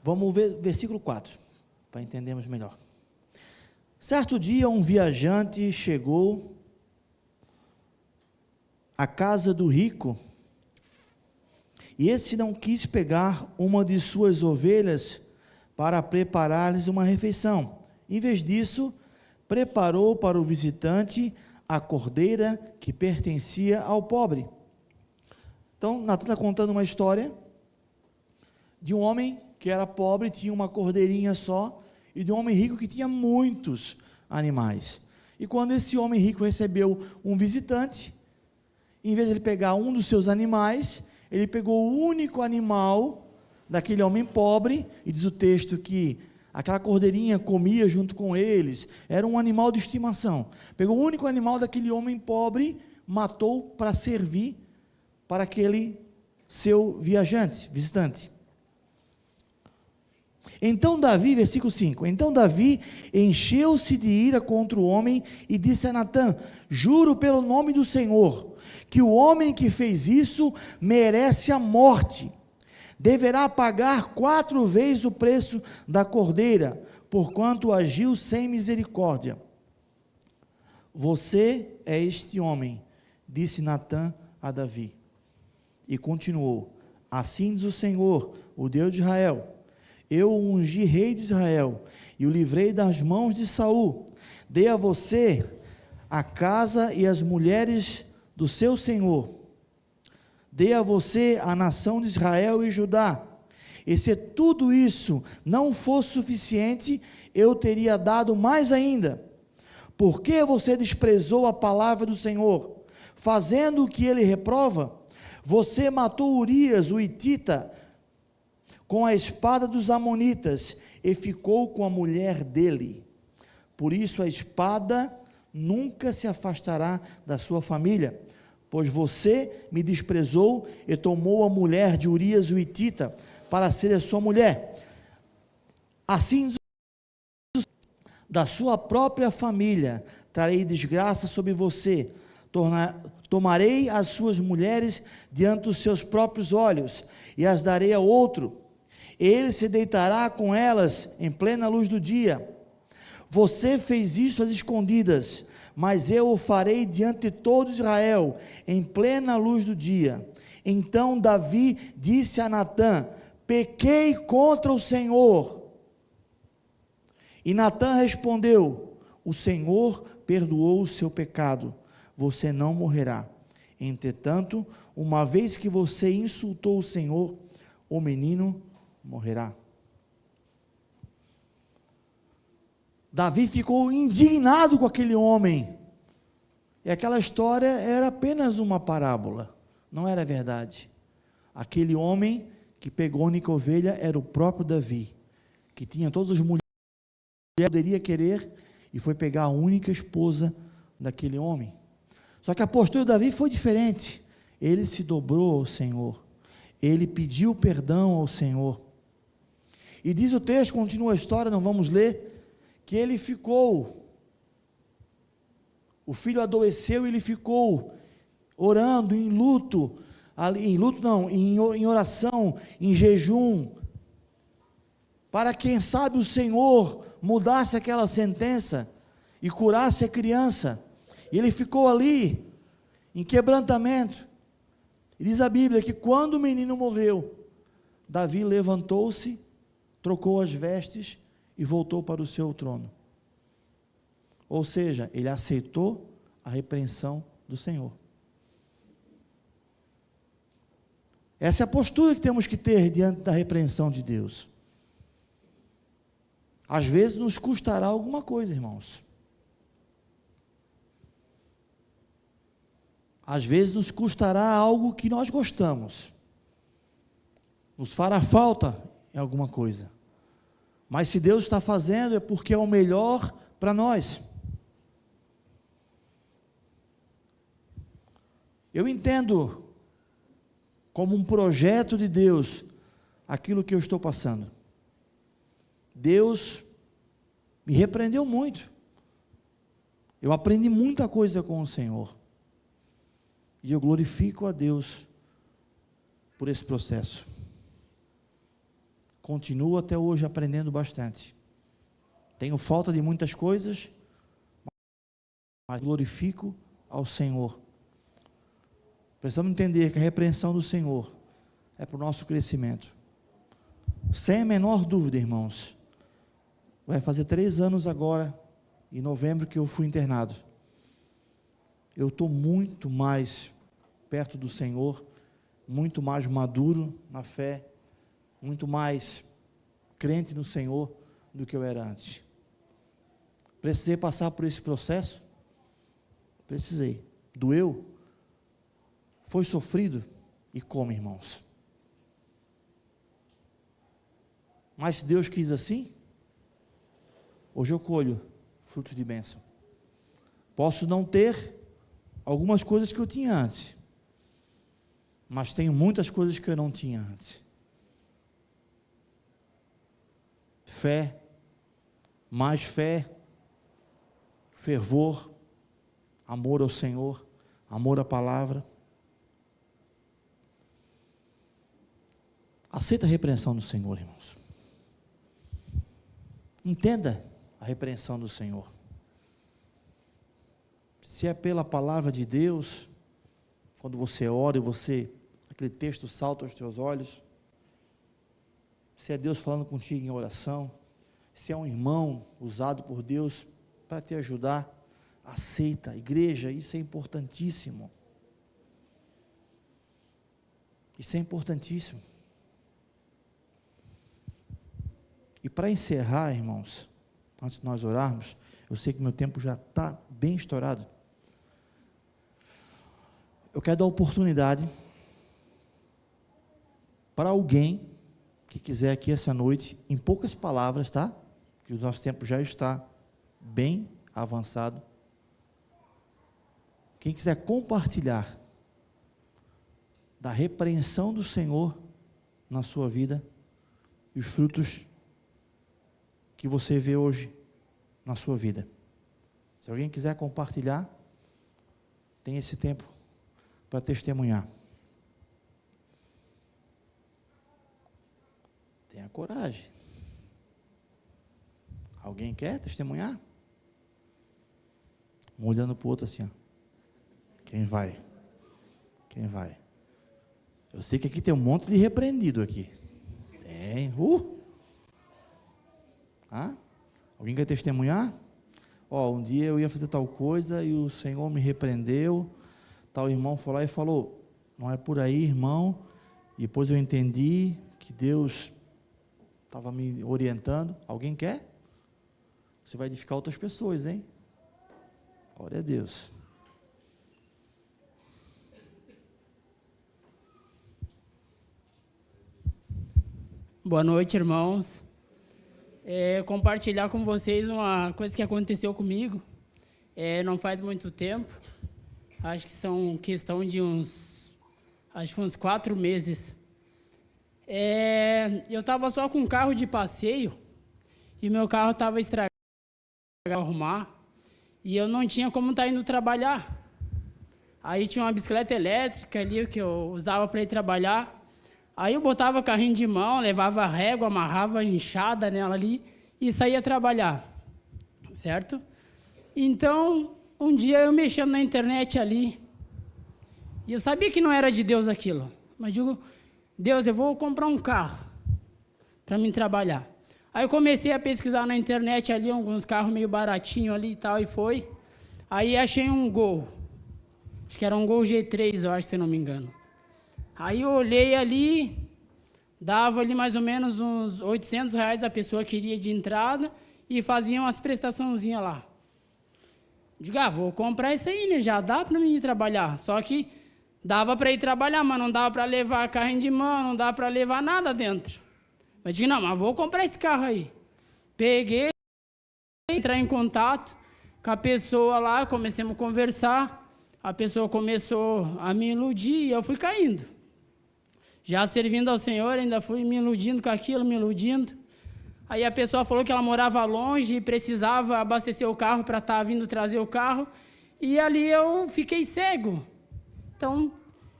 Vamos ver versículo 4, para entendermos melhor. Certo dia, um viajante chegou à casa do rico, e esse não quis pegar uma de suas ovelhas para preparar-lhes uma refeição. Em vez disso, preparou para o visitante a cordeira que pertencia ao pobre. Então, Natan está contando uma história de um homem que era pobre, tinha uma cordeirinha só, e de um homem rico que tinha muitos animais. E quando esse homem rico recebeu um visitante, em vez de ele pegar um dos seus animais, ele pegou o único animal daquele homem pobre, e diz o texto que aquela cordeirinha comia junto com eles, era um animal de estimação. Pegou o único animal daquele homem pobre, matou para servir para aquele seu viajante, visitante. Então Davi, versículo 5, então Davi encheu-se de ira contra o homem e disse a Natã: juro pelo nome do Senhor, que o homem que fez isso merece a morte, deverá pagar 4 vezes o preço da cordeira, porquanto agiu sem misericórdia. Você é este homem, disse Natã a Davi, e continuou: assim diz o Senhor, o Deus de Israel, eu o ungi rei de Israel, e o livrei das mãos de Saul, dei a você a casa e as mulheres do seu senhor, dei a você a nação de Israel e Judá, e se tudo isso não fosse suficiente, eu teria dado mais ainda. Por que você desprezou a palavra do Senhor, fazendo o que ele reprova? Você matou Urias, o hitita, com a espada dos amonitas, e ficou com a mulher dele. Por isso a espada nunca se afastará da sua família, pois você me desprezou e tomou a mulher de Urias, o hitita, para ser a sua mulher. Assim, da sua própria família trarei desgraça sobre você, tomarei as suas mulheres diante dos seus próprios olhos, e as darei a outro, ele se deitará com elas em plena luz do dia. Você fez isso às escondidas, mas eu o farei diante de todo Israel, em plena luz do dia. Então Davi disse a Natã: pequei contra o Senhor. E Natã respondeu: o Senhor perdoou o seu pecado, você não morrerá. Entretanto, uma vez que você insultou o Senhor, o menino morrerá. Davi ficou indignado com aquele homem, e aquela história era apenas uma parábola, não era verdade. Aquele homem que pegou a única ovelha era o próprio Davi, que tinha todas as mulheres que poderia querer, e foi pegar a única esposa daquele homem. Só que a postura de Davi foi diferente. Ele se dobrou ao Senhor, ele pediu perdão ao Senhor, e diz o texto, continua a história, não vamos ler, que ele ficou, o filho adoeceu e ele ficou orando em luto, em oração, em jejum, para quem sabe o Senhor mudasse aquela sentença e curasse a criança. E ele ficou ali, em quebrantamento. E diz a Bíblia que quando o menino morreu, Davi levantou-se, trocou as vestes e voltou para o seu trono. Ou seja, ele aceitou a repreensão do Senhor. Essa é a postura que temos que ter diante da repreensão de Deus. Às vezes nos custará alguma coisa, irmãos. Às vezes nos custará algo que nós gostamos. Nos fará falta em alguma coisa. Mas se Deus está fazendo, é porque é o melhor para nós. Eu entendo como um projeto de Deus aquilo que eu estou passando. Deus me repreendeu muito. Eu aprendi muita coisa com o Senhor. E eu glorifico a Deus por esse processo. Continuo até hoje aprendendo bastante. Tenho falta de muitas coisas, mas glorifico ao Senhor. Precisamos entender que a repreensão do Senhor é para o nosso crescimento. Sem a menor dúvida, irmãos. Vai fazer 3 anos agora, em novembro, que eu fui internado. Eu estou muito mais perto do Senhor, muito mais maduro na fé, muito mais crente no Senhor do que eu era antes. Precisei passar por esse processo? Precisei. Doeu? Foi sofrido? E como, irmãos? Mas se Deus quis assim, hoje eu colho frutos de bênção. Posso não ter algumas coisas que eu tinha antes, mas tenho muitas coisas que eu não tinha antes. Fé, mais fé, fervor, amor ao Senhor, amor à palavra. Aceita a repreensão do Senhor, irmãos. Entenda a repreensão do Senhor. Se é pela palavra de Deus, quando você ora e aquele texto salta aos teus olhos, se é Deus falando contigo em oração, se é um irmão usado por Deus para te ajudar, aceita. Igreja, isso é importantíssimo. Isso é importantíssimo. E para encerrar, irmãos, antes de nós orarmos, eu sei que meu tempo já está bem estourado. Eu quero dar oportunidade para alguém que quiser aqui essa noite, em poucas palavras, tá? Que o nosso tempo já está bem avançado. Quem quiser compartilhar da repreensão do Senhor na sua vida e os frutos que você vê hoje na sua vida. Se alguém quiser compartilhar, tem esse tempo para testemunhar. Tenha coragem. Alguém quer testemunhar? Um olhando para o outro assim, ó. Quem vai? Quem vai? Eu sei que aqui tem um monte de repreendido aqui. Tem. Alguém quer testemunhar? Um dia eu ia fazer tal coisa e o Senhor me repreendeu. Tal irmão foi lá e falou, não é por aí, irmão. E depois eu entendi que Deus estava me orientando. Alguém quer? Você vai edificar outras pessoas, hein? Glória a Deus. Boa noite, irmãos. Compartilhar com vocês uma coisa que aconteceu comigo. Não faz muito tempo. Acho que são questão de uns 4 meses. Eu estava só com um carro de passeio e meu carro estava estragado para arrumar e eu não tinha como estar indo trabalhar. Aí tinha uma bicicleta elétrica ali que eu usava para ir trabalhar. Aí eu botava carrinho de mão, levava régua, amarrava enxada nela ali e saía trabalhar, certo? Então, um dia eu mexendo na internet ali, e eu sabia que não era de Deus aquilo, mas digo, Deus, eu vou comprar um carro para mim trabalhar. Aí eu comecei a pesquisar na internet ali, alguns carros meio baratinhos ali e tal, e foi. Aí achei um Gol, acho que era um Gol G3, eu acho, se não me engano. Aí eu olhei ali, dava ali mais ou menos uns R$800 a pessoa queria de entrada e fazia umas prestaçãozinhas lá. Digo, vou comprar isso aí, né? Já dá para mim ir trabalhar. Só que dava para ir trabalhar, mas não dava para levar carrinho de mão, não dava para levar nada dentro. Mas digo, não, mas vou comprar esse carro aí. Peguei, entrar em contato com a pessoa lá, comecemos a conversar, a pessoa começou a me iludir e eu fui caindo. Já servindo ao Senhor, ainda fui me iludindo com aquilo, me iludindo. Aí a pessoa falou que ela morava longe e precisava abastecer o carro para estar vindo trazer o carro. E ali eu fiquei cego. Então,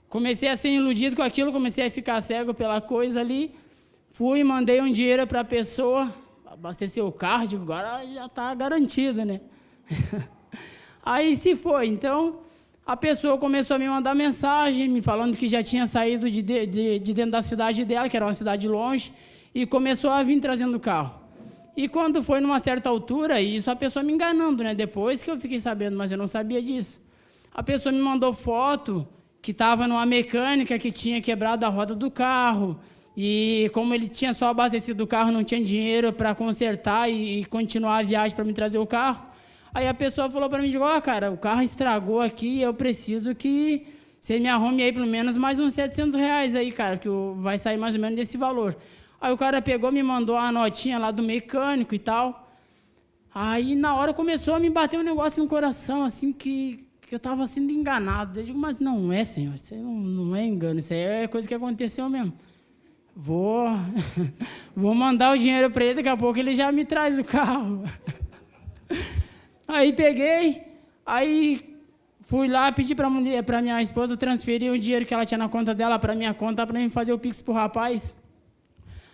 comecei a ser iludido com aquilo, comecei a ficar cego pela coisa ali. Fui, mandei um dinheiro para a pessoa, abastecer o carro, digo, agora já está garantido, né? Aí se foi, então... A pessoa começou a me mandar mensagem, me falando que já tinha saído de dentro da cidade dela, que era uma cidade longe, e começou a vir trazendo o carro. E quando foi numa certa altura, isso a pessoa me enganando, né? Depois que eu fiquei sabendo, mas eu não sabia disso. A pessoa me mandou foto que estava numa mecânica que tinha quebrado a roda do carro, E como ele tinha só abastecido o carro, não tinha dinheiro para consertar e continuar a viagem para me trazer o carro. Aí a pessoa falou para mim, cara, o carro estragou aqui, eu preciso que você me arrume aí pelo menos mais uns R$700 aí, cara, que vai sair mais ou menos desse valor. Aí o cara pegou, me mandou uma notinha lá do mecânico e tal. Aí na hora começou a me bater um negócio no coração, assim, que eu estava sendo enganado. Eu digo, mas não é, Senhor, isso aí não é engano, isso aí é coisa que aconteceu mesmo. Vou mandar o dinheiro para ele, daqui a pouco ele já me traz o carro. Aí peguei, aí fui lá, pedi para minha esposa transferir o dinheiro que ela tinha na conta dela para minha conta, para mim fazer o Pix para o rapaz.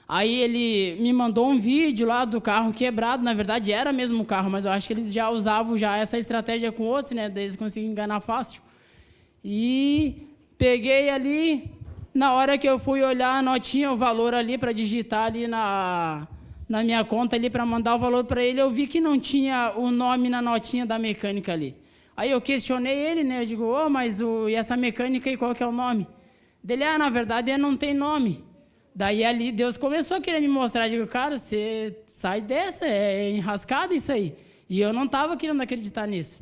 Aí ele me mandou um vídeo lá do carro quebrado, na verdade era mesmo o carro, mas eu acho que eles já usavam já essa estratégia com outros, né, daí eles conseguiam enganar fácil. E peguei ali, na hora que eu fui olhar a notinha, o valor ali para digitar ali na minha conta ali para mandar o valor para ele, eu vi que não tinha o nome na notinha da mecânica ali. Aí eu questionei ele, né, eu digo, mas e essa mecânica aí, qual que é o nome? Dele, na verdade, não tem nome. Daí ali Deus começou a querer me mostrar, eu digo, cara, você sai dessa, é enrascado isso aí. E eu não estava querendo acreditar nisso.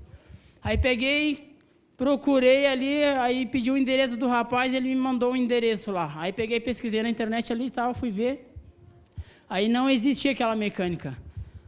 Aí peguei, procurei ali, aí pedi o endereço do rapaz, ele me mandou o endereço lá. Aí peguei, pesquisei na internet ali e tal, fui ver. Aí não existia aquela mecânica.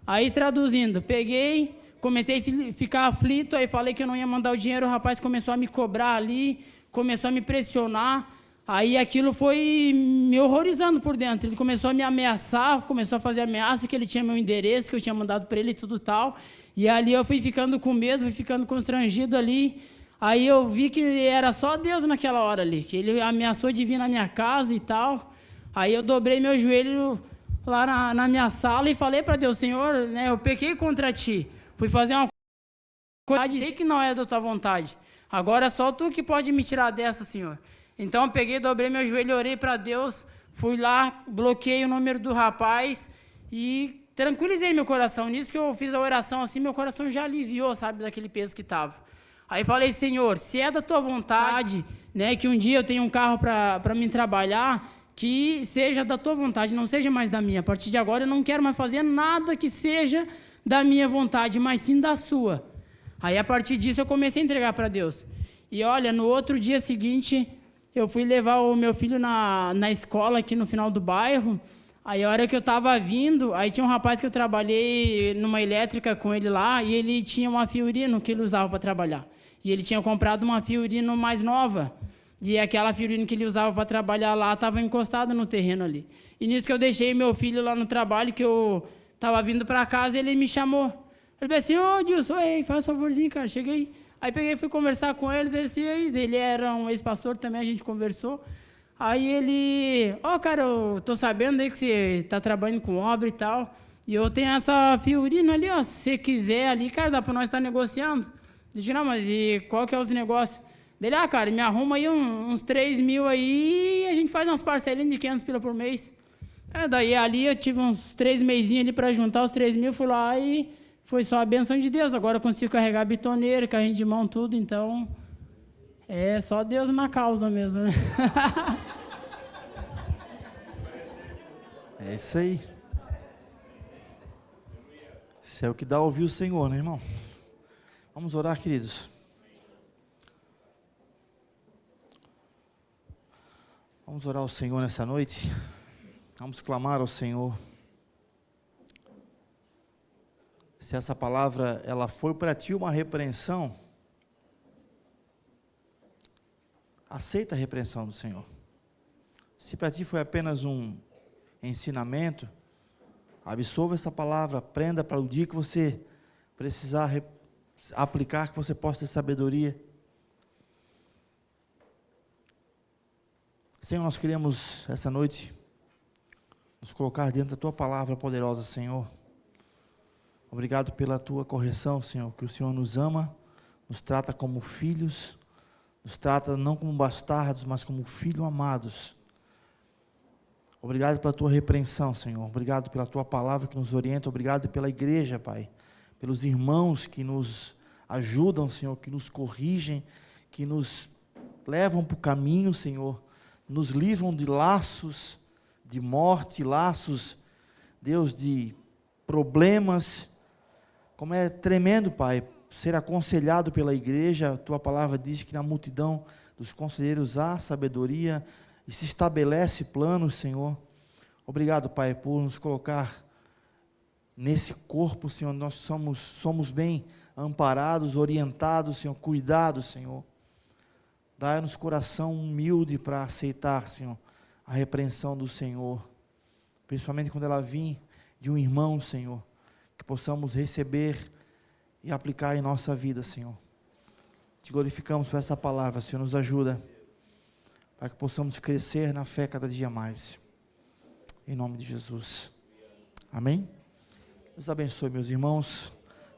Aí traduzindo, peguei, comecei a ficar aflito, aí falei que eu não ia mandar o dinheiro, o rapaz começou a me cobrar ali, começou a me pressionar. Aí aquilo foi me horrorizando por dentro. Ele começou a me ameaçar, começou a fazer ameaça, que ele tinha meu endereço, que eu tinha mandado para ele e tudo tal. E ali eu fui ficando com medo, fui ficando constrangido ali. Aí eu vi que era só Deus naquela hora ali, que ele ameaçou de vir na minha casa e tal. Aí eu dobrei meu joelho lá na minha sala e falei para Deus, Senhor, né, eu pequei contra ti. Fui fazer uma coisa que não é da tua vontade. Agora é só tu que pode me tirar dessa, Senhor. Então eu peguei, dobrei meu joelho, orei para Deus, fui lá, bloqueei o número do rapaz e tranquilizei meu coração. Nisso que eu fiz a oração assim, meu coração já aliviou, sabe, daquele peso que estava. Aí falei, Senhor, se é da tua vontade, né, que um dia eu tenha um carro para mim trabalhar, que seja da tua vontade, não seja mais da minha. A partir de agora eu não quero mais fazer nada que seja da minha vontade, mas sim da sua. Aí a partir disso eu comecei a entregar para Deus. E olha, no outro dia seguinte, eu fui levar o meu filho na escola aqui no final do bairro. Aí a hora que eu estava vindo, aí tinha um rapaz que eu trabalhei numa elétrica com ele lá, e ele tinha uma Fiorino que ele usava para trabalhar. E ele tinha comprado uma Fiorino mais nova. E aquela Fiorino que ele usava para trabalhar lá estava encostada no terreno ali. E nisso que eu deixei meu filho lá no trabalho, que eu estava vindo para casa, ele me chamou. Ele disse assim, Dilson, faz um favorzinho, cara, cheguei. Aí peguei e fui conversar com ele, disse, aí, ele era um ex-pastor também, a gente conversou. Aí ele, cara, eu tô sabendo aí que você tá trabalhando com obra e tal, e eu tenho essa Fiorino ali, se você quiser ali, cara, dá para nós estar negociando. Eu disse, não, mas e qual que é os negócios? Dele, cara, me arruma aí uns 3 mil aí, e a gente faz umas parcelinhas de 500 pila por mês. Daí ali eu tive uns 3 mesinhos ali para juntar os 3 mil, fui lá e foi só a bênção de Deus. Agora eu consigo carregar bitoneira, carrinho de mão, tudo. Então, é só Deus na causa mesmo, né? É isso aí. Isso é o que dá a ouvir o Senhor, né, irmão? Vamos orar, queridos. Vamos orar ao Senhor nessa noite. Vamos clamar ao Senhor. Se essa palavra ela foi para ti uma repreensão, aceita a repreensão do Senhor. Se para ti foi apenas um ensinamento, absorva essa palavra, aprenda para o dia que você precisar aplicar, que você possa ter sabedoria. Senhor, nós queremos essa noite nos colocar diante da tua palavra poderosa, Senhor. Obrigado pela tua correção, Senhor, que o Senhor nos ama, nos trata como filhos, nos trata não como bastardos, mas como filhos amados. Obrigado pela tua repreensão, Senhor. Obrigado pela tua palavra que nos orienta. Obrigado pela igreja, Pai. Pelos irmãos que nos ajudam, Senhor, que nos corrigem, que nos levam para o caminho, Senhor. Nos livram de laços de morte, laços, Deus, de problemas. Como é tremendo, Pai, ser aconselhado pela igreja. Tua palavra diz que na multidão dos conselheiros há sabedoria e se estabelece planos, Senhor. Obrigado, Pai, por nos colocar nesse corpo, Senhor. Nós somos bem amparados, orientados, Senhor, cuidados, Senhor. Dá-nos coração humilde para aceitar, Senhor, a repreensão do Senhor, principalmente quando ela vir de um irmão, Senhor, que possamos receber e aplicar em nossa vida, Senhor. Te glorificamos por essa palavra, Senhor, nos ajuda, para que possamos crescer na fé cada dia mais, em nome de Jesus, amém? Deus abençoe, meus irmãos,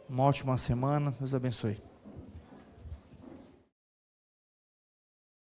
uma ótima semana, Deus abençoe.